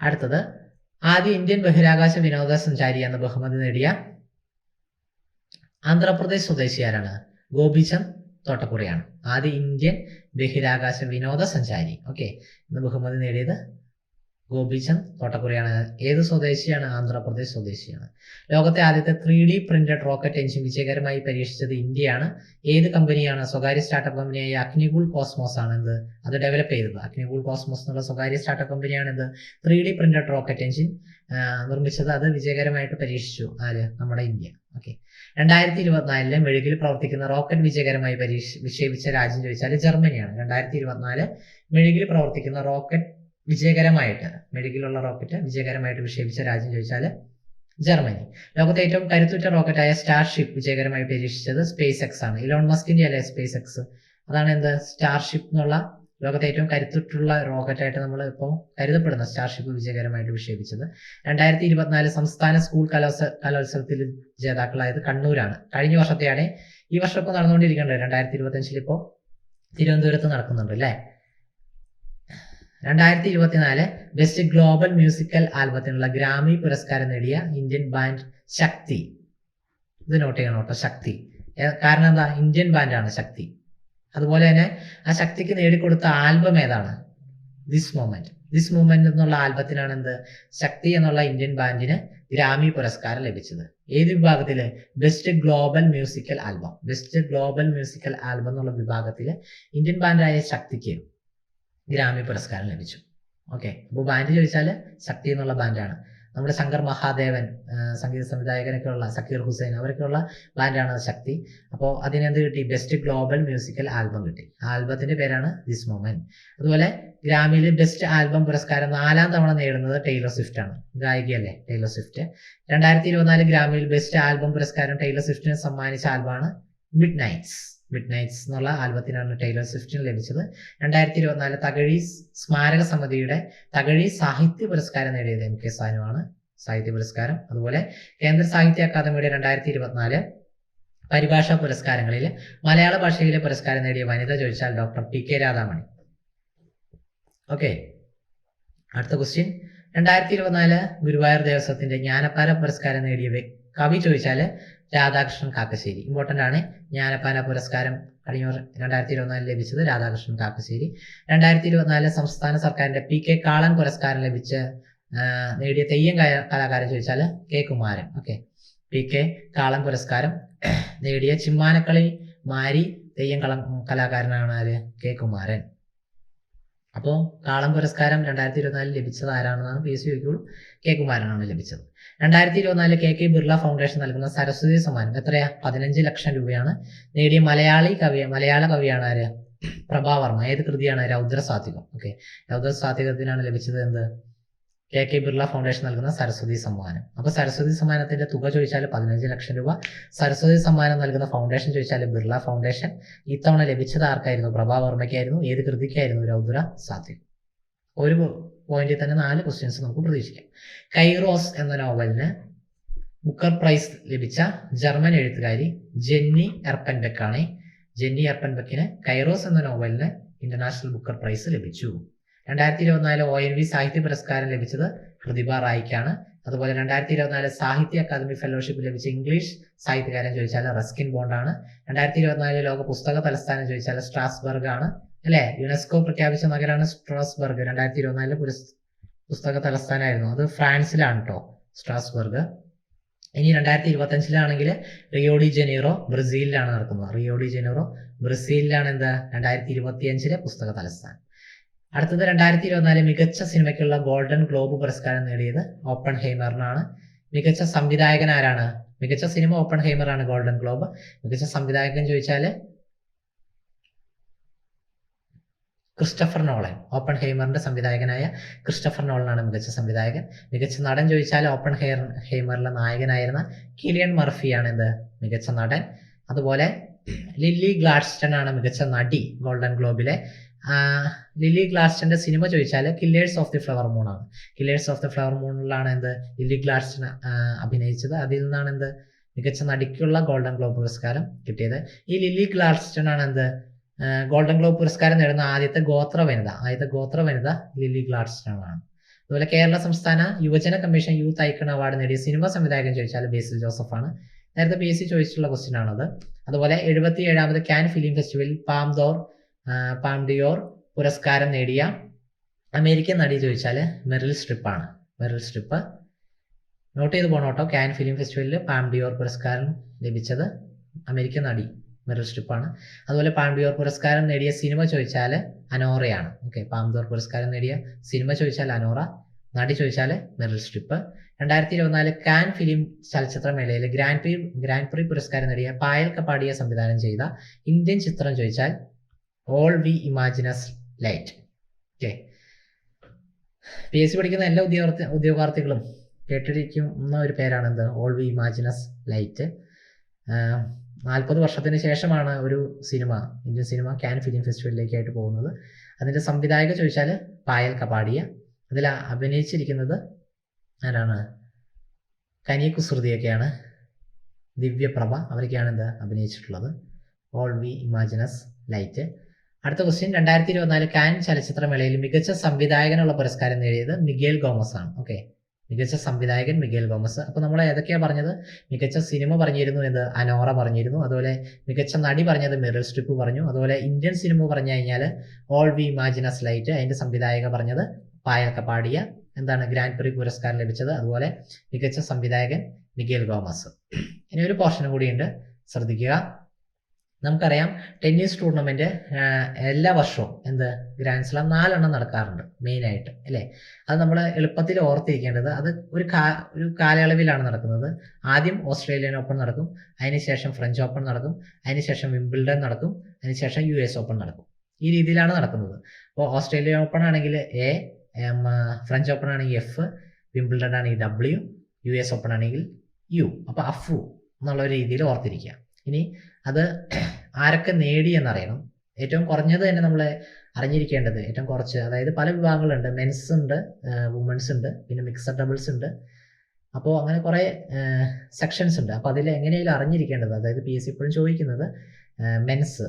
അടുത്തത് ആദ്യ ഇന്ത്യൻ ബഹിരാകാശ വിനോദസഞ്ചാരി എന്ന ബഹുമതി നേടിയ ആന്ധ്രാപ്രദേശ് സ്വദേശി ആരാണ്? ഗോപിചന്ദ് തോട്ടക്കുറിയാണ്. ആദ്യ ഇന്ത്യൻ ബഹിരാകാശ വിനോദസഞ്ചാരി എന്ന ബഹുമതി നേടിയത് ഗോപിചന്ദ് തോട്ടക്കുറിയാണ്. ഏത് സ്വദേശിയാണ്? ആന്ധ്രാപ്രദേശ് സ്വദേശിയാണ്. ലോകത്തെ ആദ്യത്തെ 3D പ്രിന്റഡ് റോക്കറ്റ് എഞ്ചിൻ വിജയകരമായി പരീക്ഷിച്ചത് ഇന്ത്യയാണ്. ഏത് കമ്പനിയാണ്? സ്വകാര്യ സ്റ്റാർട്ടപ്പ് കമ്പനിയായ അഗ്നികുൾ കോസ്മോസ് ആണ് അത് ഡെവലപ്പ് ചെയ്തത്. അഗ്നികുൾ കോസ്മോസ് എന്നുള്ള സ്വകാര്യ സ്റ്റാർട്ടപ്പ് കമ്പനിയാണ് 3D പ്രിന്റഡ് റോക്കറ്റ് എഞ്ചിൻ നിർമ്മിച്ചത്. അത് വിജയകരമായിട്ട് പരീക്ഷിച്ചു നമ്മുടെ ഇന്ത്യ. 2024 മെഴുകിൽ പ്രവർത്തിക്കുന്ന റോക്കറ്റ് വിജയകരമായി വിക്ഷേപിച്ച രാജ്യം ചോദിച്ചാൽ ജർമ്മനിയാണ്. 2024 മെഴുകിൽ പ്രവർത്തിക്കുന്ന റോക്കറ്റ് മെഴുകിലുള്ള റോക്കറ്റ് വിജയകരമായിട്ട് വിക്ഷേപിച്ച രാജ്യം ചോദിച്ചാൽ ജർമ്മനി. ലോകത്തെ ഏറ്റവും കരുത്തുറ്റ റോക്കറ്റായ സ്റ്റാർഷിപ്പ് വിജയകരമായി പരീക്ഷിച്ചത് സ്പേസ് എക്സ് ആണ്. ഇലോൺ മസ്കിന്റെ അല്ലേ സ്പേസ് എക്സ്? അതാണ് സ്റ്റാർഷിപ്പ് എന്നുള്ള ലോകത്തെ ഏറ്റവും കരുത്തുറ്റുള്ള റോക്കറ്റായിട്ട് നമ്മൾ ഇപ്പോൾ കരുതപ്പെടുന്ന സ്റ്റാർഷിപ്പ് വിജയകരമായിട്ട് വിക്ഷേപിച്ചത്. 2024 സംസ്ഥാന സ്കൂൾ കലോത്സവത്തിൽ ജേതാക്കളായത് കണ്ണൂരാണ്. കഴിഞ്ഞ വർഷത്തെയാണ്. ഈ വർഷം ഇപ്പോൾ നടന്നുകൊണ്ടിരിക്കേണ്ടത് 2025 ഇപ്പോൾ തിരുവനന്തപുരത്ത് നടക്കുന്നുണ്ട് അല്ലേ. 2024 ബെസ്റ്റ് ഗ്ലോബൽ മ്യൂസിക്കൽ ആൽബത്തിനുള്ള ഗ്രാമി പുരസ്കാരം നേടിയ ഇന്ത്യൻ ബാൻഡ് ശക്തി. ഇത് നോട്ട് ചെയ്യണം കേട്ടോ, ശക്തി. കാരണം എന്താ? ഇന്ത്യൻ ബാൻഡാണ് ശക്തി. അതുപോലെ തന്നെ ആ ശക്തിക്ക് നേടിക്കൊടുത്ത ആൽബം ഏതാണ്? ദിസ് മൊമെന്റ് എന്നുള്ള ആൽബത്തിനാണ് ശക്തി എന്നുള്ള ഇന്ത്യൻ ബാൻഡിന് ഗ്രാമി പുരസ്കാരം ലഭിച്ചത്. ഏത് വിഭാഗത്തില്? ബെസ്റ്റ് ഗ്ലോബൽ മ്യൂസിക്കൽ ആൽബം എന്നുള്ള വിഭാഗത്തില് ഇന്ത്യൻ ബാൻഡായ ശക്തിക്ക് ഗ്രാമി പുരസ്കാരം ലഭിച്ചു. അപ്പോൾ ബാൻഡ് ചോദിച്ചാൽ ശക്തി എന്നുള്ള ബാൻഡാണ്. നമ്മുടെ ശങ്കർ മഹാദേവൻ സംഗീത സംവിധായകനൊക്കെ ഉള്ള സക്കീർ ഹുസൈൻ അവരൊക്കെയുള്ള ബാൻഡാണ് ശക്തി. അപ്പോൾ അതിനെന്ത് കിട്ടി? ബെസ്റ്റ് ഗ്ലോബൽ മ്യൂസിക്കൽ ആൽബം കിട്ടി. ആൽബത്തിന്റെ പേരാണ് ദിസ് മൊമെന്റ്. അതുപോലെ ഗ്രാമിയിൽ ബെസ്റ്റ് ആൽബം പുരസ്കാരം 4ാം തവണ നേടുന്നത് ടൈലർ സ്വിഫ്റ്റ് ആണ്. ഗായികയല്ലേ ടൈലർ സ്വിഫ്റ്റ്. 2024 ഗ്രാമിയിൽ ബെസ്റ്റ് ആൽബം പുരസ്കാരം ടൈലർ സ്വിഫ്റ്റിന് സമ്മാനിച്ച ആൽബമാണ് മിഡ് നൈറ്റ്സ് എന്നുള്ള ആൽബത്തിനാണ് ടൈലർ സ്വിഫ്റ്റിന് ലഭിച്ചത്. 2024 തകഴി സ്മാരക സമിതിയുടെ തകഴി സാഹിത്യ പുരസ്കാരം നേടിയത് MK സാനുവാണ്. സാഹിത്യ പുരസ്കാരം. അതുപോലെ കേന്ദ്ര സാഹിത്യ അക്കാദമിയുടെ 2024 പരിഭാഷാ പുരസ്കാരങ്ങളിൽ മലയാള ഭാഷയിലെ പുരസ്കാരം നേടിയ വനിത ചോദിച്ചാൽ ഡോക്ടർ PK രാധാമണി. അടുത്ത ക്വസ്റ്റ്യൻ. 2024 ഗുരുവായൂർ ദേവസ്വത്തിന്റെ ജ്ഞാനപ്പാര പുരസ്കാരം നേടിയ കവി ചോദിച്ചാൽ രാധാകൃഷ്ണൻ കാക്കശ്ശേരി. ഇമ്പോർട്ടൻ്റ് ആണ്. ജ്ഞാനപ്പാന പുരസ്കാരം കഴിഞ്ഞ 2024 ലഭിച്ചത് രാധാകൃഷ്ണൻ കാക്കശ്ശേരി. 2024 സംസ്ഥാന സർക്കാരിന്റെ PK കാളൻ പുരസ്കാരം നേടിയ തെയ്യം കലാകാരൻ ചോദിച്ചാൽ K കുമാരൻ. PK കാളൻ പുരസ്കാരം നേടിയ ചിമ്മാനക്കളി മാരി തെയ്യം കലാകാരനാണ് K കുമാരൻ. അപ്പോൾ കാളം പുരസ്കാരം 2024 ലഭിച്ചത് ആരാണെന്നാണ് PSC ചോദിക്കുള്ളൂ. K കുമാരനാണ് ലഭിച്ചത്. 2024 KK ബിർള ഫൗണ്ടേഷൻ നൽകുന്ന സരസ്വതി സമ്മാനം എത്രയാ? 15 ലക്ഷം രൂപയാണ്. നേടിയ മലയാള കവിയാണ് ആര്? പ്രഭാവർമ്മ. ഏത് കൃതിയാണ്? രൗദ്രസാത്വികം. രൗദ്രസാത്വികത്തിനാണ് ലഭിച്ചത് KK ബിർള ഫൗണ്ടേഷൻ നൽകുന്ന സരസ്വതി സമ്മാനം. അപ്പോൾ സരസ്വതി സമ്മാനത്തിന്റെ തുക ചോദിച്ചാൽ 15 ലക്ഷം രൂപ. സരസ്വതി സമ്മാനം നൽകുന്ന ഫൗണ്ടേഷൻ ചോദിച്ചാൽ ബിർള ഫൗണ്ടേഷൻ. ഇത്തവണ ലഭിച്ചത് ആർക്കായിരുന്നു? പ്രഭാ വർമ്മയ്ക്കായിരുന്നു. ഏത് കൃതിക്കായിരുന്നു? രൗദ്ര സാത്വിക്. ഒരു പോയിന്റിൽ തന്നെ 4 ക്വസ്റ്റ്യൻസ് നമുക്ക് പ്രതീക്ഷിക്കാം. കൈറോസ് എന്ന നോവലിന് ബുക്കർ പ്രൈസ് ലഭിച്ച ജർമ്മൻ എഴുത്തുകാരി ജെന്നി എർപ്പൻബെക്ക് ആണ്. ജെന്നി എർപ്പൻബെക്കിന് കൈറോസ് എന്ന നോവലിന് ഇന്റർനാഷണൽ ബുക്കർ പ്രൈസ് ലഭിച്ചു. 2024 ONV സാഹിത്യ പുരസ്കാരം ലഭിച്ചത് പ്രതിഭ റായിക്കാണ്. അതുപോലെ 2024 സാഹിത്യ അക്കാദമി ഫെലോഷിപ്പ് ലഭിച്ച ഇംഗ്ലീഷ് സാഹിത്യകാരൻ ചോദിച്ചാൽ റസ്കിൻ ബോണ്ടാണ്. 2024 ലോക പുസ്തക തലസ്ഥാനം ചോദിച്ചാൽ സ്ട്രാസ്ബർഗ് ആണ്. അല്ലെ, യുനെസ്കോ പ്രഖ്യാപിച്ച നഗരമാണ് സ്ട്രാസ്ബർഗ്. 2024 പുസ്തക തലസ്ഥാനമായിരുന്നു. അത് ഫ്രാൻസിലാണ് കേട്ടോ, സ്ട്രാസ്ബർഗ്. ഇനി 2025 റിയോ ഡി ജനീറോ ബ്രസീലിലാണ് നടക്കുന്നത്. റിയോ ഡി ജനീറോ ബ്രസീലിലാണ് 2025 പുസ്തക തലസ്ഥാനം. അടുത്തത് 2024 മികച്ച സിനിമയ്ക്കുള്ള ഗോൾഡൻ ഗ്ലോബ് പുരസ്കാരം നേടിയത് ഓപ്പൺ ഹെയ്മറിനാണ്. മികച്ച സംവിധായകൻ ആരാണ്? മികച്ച സിനിമ ഓപ്പൺ ഹെയ്മർ ആണ്, ഗോൾഡൻ ഗ്ലോബ്. മികച്ച സംവിധായകൻ ചോദിച്ചാൽ ക്രിസ്റ്റഫർ നോളൻ. ഓപ്പൺ ഹെയ്മറിന്റെ സംവിധായകനായ ക്രിസ്റ്റഫർ നോളനാണ് മികച്ച സംവിധായകൻ. മികച്ച നടൻ ചോദിച്ചാൽ ഓപ്പൺ ഹെയ്മറിലെ നായകനായിരുന്ന കിലിയൻ മർഫിയാണ് മികച്ച നടൻ. അതുപോലെ ലില്ലി ഗ്ലാഡ്സ്റ്റൺ ആണ് മികച്ച നടി ഗോൾഡൻ ഗ്ലോബിലെ. ലില്ലി ഗ്ലാഡ്സ്റ്റന്റെ സിനിമ ചോദിച്ചാൽ killers of the flower moon ആണ്. കില്ലേഴ്സ് ഓഫ് ദി ഫ്ലവർ മൂണിലാണ് ലില്ലി ഗ്ലാഡ്സ്റ്റൺ അഭിനയിച്ചത്. അതിൽ നിന്നാണ് മികച്ച നടിക്കുള്ള ഗോൾഡൻ ഗ്ലോബ് പുരസ്കാരം കിട്ടിയത്. ഈ ലില്ലി ഗ്ലാഡ്സ്റ്റൺ ആണ് ഗോൾഡൻ ഗ്ലോബ് പുരസ്കാരം നേടുന്ന ആദ്യത്തെ ഗോത്ര വനിത ലില്ലി ഗ്ലാഡ്സ്റ്റൺ ആണ്. അതുപോലെ കേരള സംസ്ഥാന യുവജന കമ്മീഷൻ യൂത്ത് ഐക്കൺ അവാർഡ് നേടിയ സിനിമ സംവിധായകൻ ചോദിച്ചാൽ ബേസിൽ ജോസഫ് ആണ്. നേരത്തെ PSC ചോദിച്ചിട്ടുള്ള ക്വസ്റ്റ്യൻ ആണത്. അതുപോലെ 77ാമത് കാൻ ഫിലിം ഫെസ്റ്റിവലിൽ പാം ഡിയോർ പുരസ്കാരം നേടിയ അമേരിക്കൻ നടി ചോദിച്ചാൽ മെറിൽ സ്ട്രിപ്പ് ആണ്. മെറിൽ സ്ട്രിപ്പ് നോട്ട് ചെയ്ത് പോകണം കേട്ടോ. കാൻ ഫിലിം ഫെസ്റ്റിവലിൽ പാം ഡിയോർ പുരസ്കാരം ലഭിച്ചത് അമേരിക്കൻ നടി മെറിൽ സ്ട്രിപ്പ് ആണ്. അതുപോലെ പാം ഡിയോർ പുരസ്കാരം നേടിയ സിനിമ ചോദിച്ചാൽ അനോറയാണ്. ഓക്കെ, പാം ഡിയോർ പുരസ്കാരം നേടിയ സിനിമ ചോദിച്ചാൽ അനോറ, നടി ചോദിച്ചാൽ മെറിൽ സ്ട്രിപ്പ്. 2024 കാൻ ഫിലിം ചലച്ചിത്രമേളയിൽ ഗ്രാൻഡ് പ്രീ പുരസ്കാരം നേടിയ പായൽ കപാടിയെ സംവിധാനം ചെയ്ത ഇന്ത്യൻ ചിത്രം ചോദിച്ചാൽ all we imagine as light. Okay, PSC പഠിക്കുന്ന എല്ലാ ഉദ്യോഗാർത്ഥികളും കേട്ടിരിക്കുന്ന ഒരു പേരാണ് ഓൾ വി ഇമാജിനസ് ലൈറ്റ്. 40 വർഷത്തിന് ശേഷമാണ് ഒരു ഇന്ത്യൻ സിനിമ കാൻ ഫിലിം ഫെസ്റ്റിവലിലേക്കായിട്ട് പോകുന്നത്. അതിന്റെ സംവിധായക ചോദിച്ചാൽ പായൽ കപാടിയ. അതിൽ അഭിനയിച്ചിരിക്കുന്നത് ആരാണ്? കനി കുസൃതിയൊക്കെയാണ്, ദിവ്യപ്രഭ, അവരൊക്കെയാണ് അഭിനയിച്ചിട്ടുള്ളത്. All we imagine as light. അടുത്ത ക്വസ്റ്റ്യൻ, 2024 കാൻ ചലച്ചിത്രമേളയിൽ മികച്ച സംവിധായകനുള്ള പുരസ്കാരം നേടിയത് മിഗേൽ ഗോമസ് ആണ്. ഓക്കെ, മികച്ച സംവിധായകൻ മിഗേൽ ഗോമസ്. അപ്പോൾ നമ്മൾ ഏതൊക്കെയാണ് പറഞ്ഞത്? മികച്ച സിനിമ പറഞ്ഞിരുന്നു, അനോറ പറഞ്ഞിരുന്നു. അതുപോലെ മികച്ച നടി പറഞ്ഞത് മെറിൽ സ്ട്രിപ്പ് പറഞ്ഞു. അതുപോലെ ഇന്ത്യൻ സിനിമ പറഞ്ഞു കഴിഞ്ഞാൽ ഓൾ വി ഇമാജിനസ് ലൈറ്റ്. അതിന്റെ സംവിധായക പറഞ്ഞത് പായൽ കപാടിയ. ഗ്രാൻഡ് പ്രീ പുരസ്കാരം ലഭിച്ചത്. അതുപോലെ മികച്ച സംവിധായകൻ മിഗേൽ ഗോമസ്. ഇനി ഒരു പോർഷനും കൂടിയുണ്ട്, ശ്രദ്ധിക്കുക. നമുക്കറിയാം ടെന്നീസ് ടൂർണമെന്റ് എല്ലാ വർഷവും ഗ്രാൻഡ് സ്ലാം 4 നടക്കാറുണ്ട് മെയിനായിട്ട്, അല്ലേ? അത് നമ്മൾ എളുപ്പത്തിൽ ഓർത്തിരിക്കേണ്ടത്, അത് ഒരു കാലയളവിലാണ് നടക്കുന്നത്. ആദ്യം ഓസ്ട്രേലിയൻ ഓപ്പൺ നടക്കും, അതിനുശേഷം ഫ്രഞ്ച് ഓപ്പൺ നടക്കും, അതിനുശേഷം വിംബിൾഡൺ നടക്കും, അതിനുശേഷം US ഓപ്പൺ നടക്കും. ഈ രീതിയിലാണ് നടക്കുന്നത്. അപ്പോൾ ഓസ്ട്രേലിയൻ ഓപ്പൺ ആണെങ്കിൽ A, ഫ്രഞ്ച് ഓപ്പൺ ആണെങ്കിൽ F, വിംബിൾഡൺ ആണെങ്കിൽ W, US ഓപ്പൺ ആണെങ്കിൽ U. അപ്പോൾ അഫു എന്നുള്ള രീതിയിൽ ഓർത്തിരിക്കുക. ഇനി അത് ആരൊക്കെ നേടി എന്നറിയണം. ഏറ്റവും കുറഞ്ഞത് തന്നെ നമ്മൾ അറിഞ്ഞിരിക്കേണ്ടത് ഏറ്റവും കുറച്ച്, അതായത് പല വിഭാഗങ്ങളുണ്ട്. മെൻസ് ഉണ്ട്, വുമൻസ് ഉണ്ട്, പിന്നെ മിക്സഡ് ഡബിൾസ് ഉണ്ട്. അപ്പോൾ അങ്ങനെ കുറേ സെക്ഷൻസ് ഉണ്ട്. അപ്പോൾ അതിൽ എങ്ങനെയും അറിഞ്ഞിരിക്കേണ്ടത്, അതായത് PSC ഇപ്പോഴും ചോദിക്കുന്നത് മെൻസ്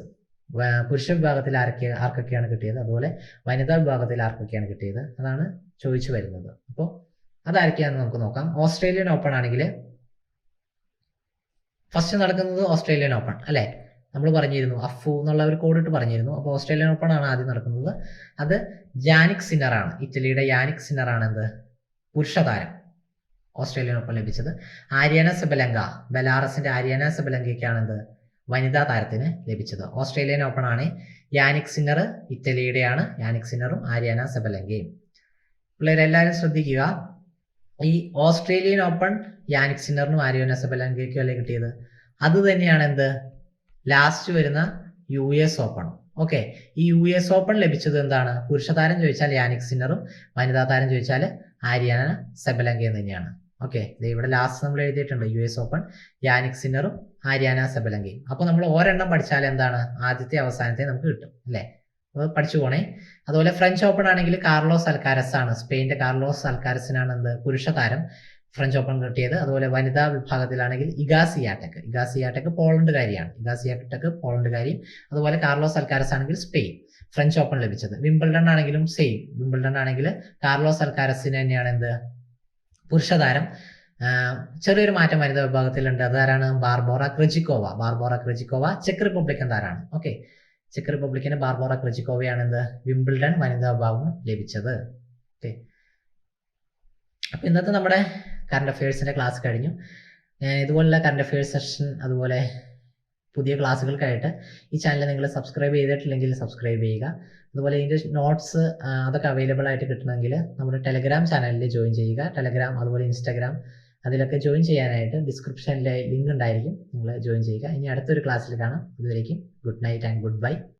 പുരുഷ വിഭാഗത്തിൽ ആർക്കൊക്കെയാണ് കിട്ടിയത്, അതുപോലെ വനിതാ വിഭാഗത്തിൽ ആർക്കൊക്കെയാണ് കിട്ടിയത്, അതാണ് ചോദിച്ചു വരുന്നത്. അപ്പോൾ അതാരൊക്കെയാണെന്ന് നമുക്ക് നോക്കാം. ഓസ്ട്രേലിയൻ ഓപ്പൺ ആണെങ്കിൽ ഫസ്റ്റ് നടക്കുന്നത് ഓസ്ട്രേലിയൻ ഓപ്പൺ, അല്ലേ? നമ്മൾ പറഞ്ഞിരുന്നു അഫു എന്നുള്ള ഒരു കോഡിട്ട് പറഞ്ഞിരുന്നു. അപ്പോൾ ഓസ്ട്രേലിയൻ ഓപ്പൺ ആണ് ആദ്യം നടക്കുന്നത്. അത് ജാനിക് സിന്നറാണ്, ഇറ്റലിയുടെ യാനിക് സിന്നറാണ് പുരുഷ താരം ഓസ്ട്രേലിയൻ ഓപ്പൺ ലഭിച്ചത്. ആര്യാന സെബലങ്ക, ബെലാറസിന്റെ ആര്യാന സെബലങ്കയ്ക്കാണ് വനിതാ താരത്തിന് ലഭിച്ചത്. ഓസ്ട്രേലിയൻ ഓപ്പൺ ആണ് യാനിക് സിന്നർ, ഇറ്റലിയുടെയാണ് യാനിക് സിന്നറും ആര്യാന സെബലങ്കയും. പിള്ളേരെല്ലാവരും ശ്രദ്ധിക്കുക, ഈ ഓസ്ട്രേലിയൻ ഓപ്പൺ യാനിക് സിന്നറിനും ആര്യാന സെബലങ്കയ്ക്കും അല്ലേ കിട്ടിയത്? അത് തന്നെയാണ് ലാസ്റ്റ് വരുന്ന US ഓപ്പൺ. ഓക്കെ. ഈ US ഓപ്പൺ ലഭിച്ചത് എന്താണ്? പുരുഷ താരം ചോദിച്ചാൽ യാനിക് സിന്നറും വനിതാ താരം ചോദിച്ചാൽ ആര്യാന സെബലങ്കയും തന്നെയാണ്. ഓക്കെ, ഇവിടെ ലാസ്റ്റ് നമ്മൾ എഴുതിയിട്ടുണ്ട് US ഓപ്പൺ യാനിക് സിന്നറും ആര്യാന സെബലങ്കയും. അപ്പോൾ നമ്മൾ ഒരെണ്ണം പഠിച്ചാൽ എന്താണ്? ആദ്യത്തെ അവസാനത്തെ നമുക്ക് കിട്ടും അല്ലേ? അപ്പോൾ പഠിച്ചു പോണേ. അതുപോലെ ഫ്രഞ്ച് ഓപ്പൺ ആണെങ്കിൽ കാർലോസ് അൽക്കാരസ് ആണ്, സ്പെയിൻ്റെ കാർലോസ് അൽക്കാരസിനാണ് എന്ത് പുരുഷ താരം ഫ്രഞ്ച് ഓപ്പൺ കിട്ടിയത്. അതുപോലെ വനിതാ വിഭാഗത്തിലാണെങ്കിൽ ഇഗ സിയാടെക് പോളണ്ടുകാരിയാണ്. ഇഗ സിയാടെക് പോളണ്ടുകാരിയും. അതുപോലെ കാർലോസ് അൽക്കാരസ് ആണെങ്കിൽ സ്പെയിൻ ഫ്രഞ്ച് ഓപ്പൺ ലഭിച്ചത്. വിംബിൾഡൺ ആണെങ്കിലും സെയിം. വിംബിൾഡൺ ആണെങ്കിൽ കാർലോസ് അൽക്കാരസിന് തന്നെയാണ് എന്ത് പുരുഷ താരം. ചെറിയൊരു മാറ്റം വനിതാ വിഭാഗത്തിലുണ്ട്. അതാരാണ്? ബാർബോറ ക്രിജിക്കോവ ചെക്ക് റിപ്പബ്ലിക്കൻ താരമാണ്. ഓക്കെ, ചെക്ക് റിപ്പബ്ലിക്കിന് ബാർബോറ ക്രിജിക്കോവയാണ് എന്ത് വിംബിൾഡൺ വനിതാ വിഭാഗം ലഭിച്ചത്. ഓക്കെ, അപ്പൊ ഇന്നത്തെ നമ്മുടെ കറണ്ട് അഫയേഴ്സിന്റെ ക്ലാസ് കഴിഞ്ഞു. ഇതുപോലുള്ള കറണ്ട് അഫയേഴ്സ് സെഷൻ അതുപോലെ പുതിയ ക്ലാസ്സുകൾക്കായിട്ട് ഈ ചാനൽ നിങ്ങൾ സബ്സ്ക്രൈബ് ചെയ്തിട്ടില്ലെങ്കിൽ സബ്സ്ക്രൈബ് ചെയ്യുക. അതുപോലെ ഇതിൻ്റെ നോട്ട്സ് അതൊക്കെ അവൈലബിൾ ആയിട്ട് കിട്ടണമെങ്കിൽ നമ്മുടെ ടെലഗ്രാം ചാനലിൽ ജോയിൻ ചെയ്യുക. ടെലഗ്രാം അതുപോലെ ഇൻസ്റ്റാഗ്രാം അതിലൊക്കെ ജോയിൻ ചെയ്യാനായിട്ട് ഡിസ്ക്രിപ്ഷനിലെ ലിങ്ക് ഉണ്ടായിരിക്കും, നിങ്ങൾ ജോയിൻ ചെയ്യുക. ഇനി അടുത്തൊരു ക്ലാസ്സിൽ കാണാം. ഇതുവരേക്കും good night and good bye.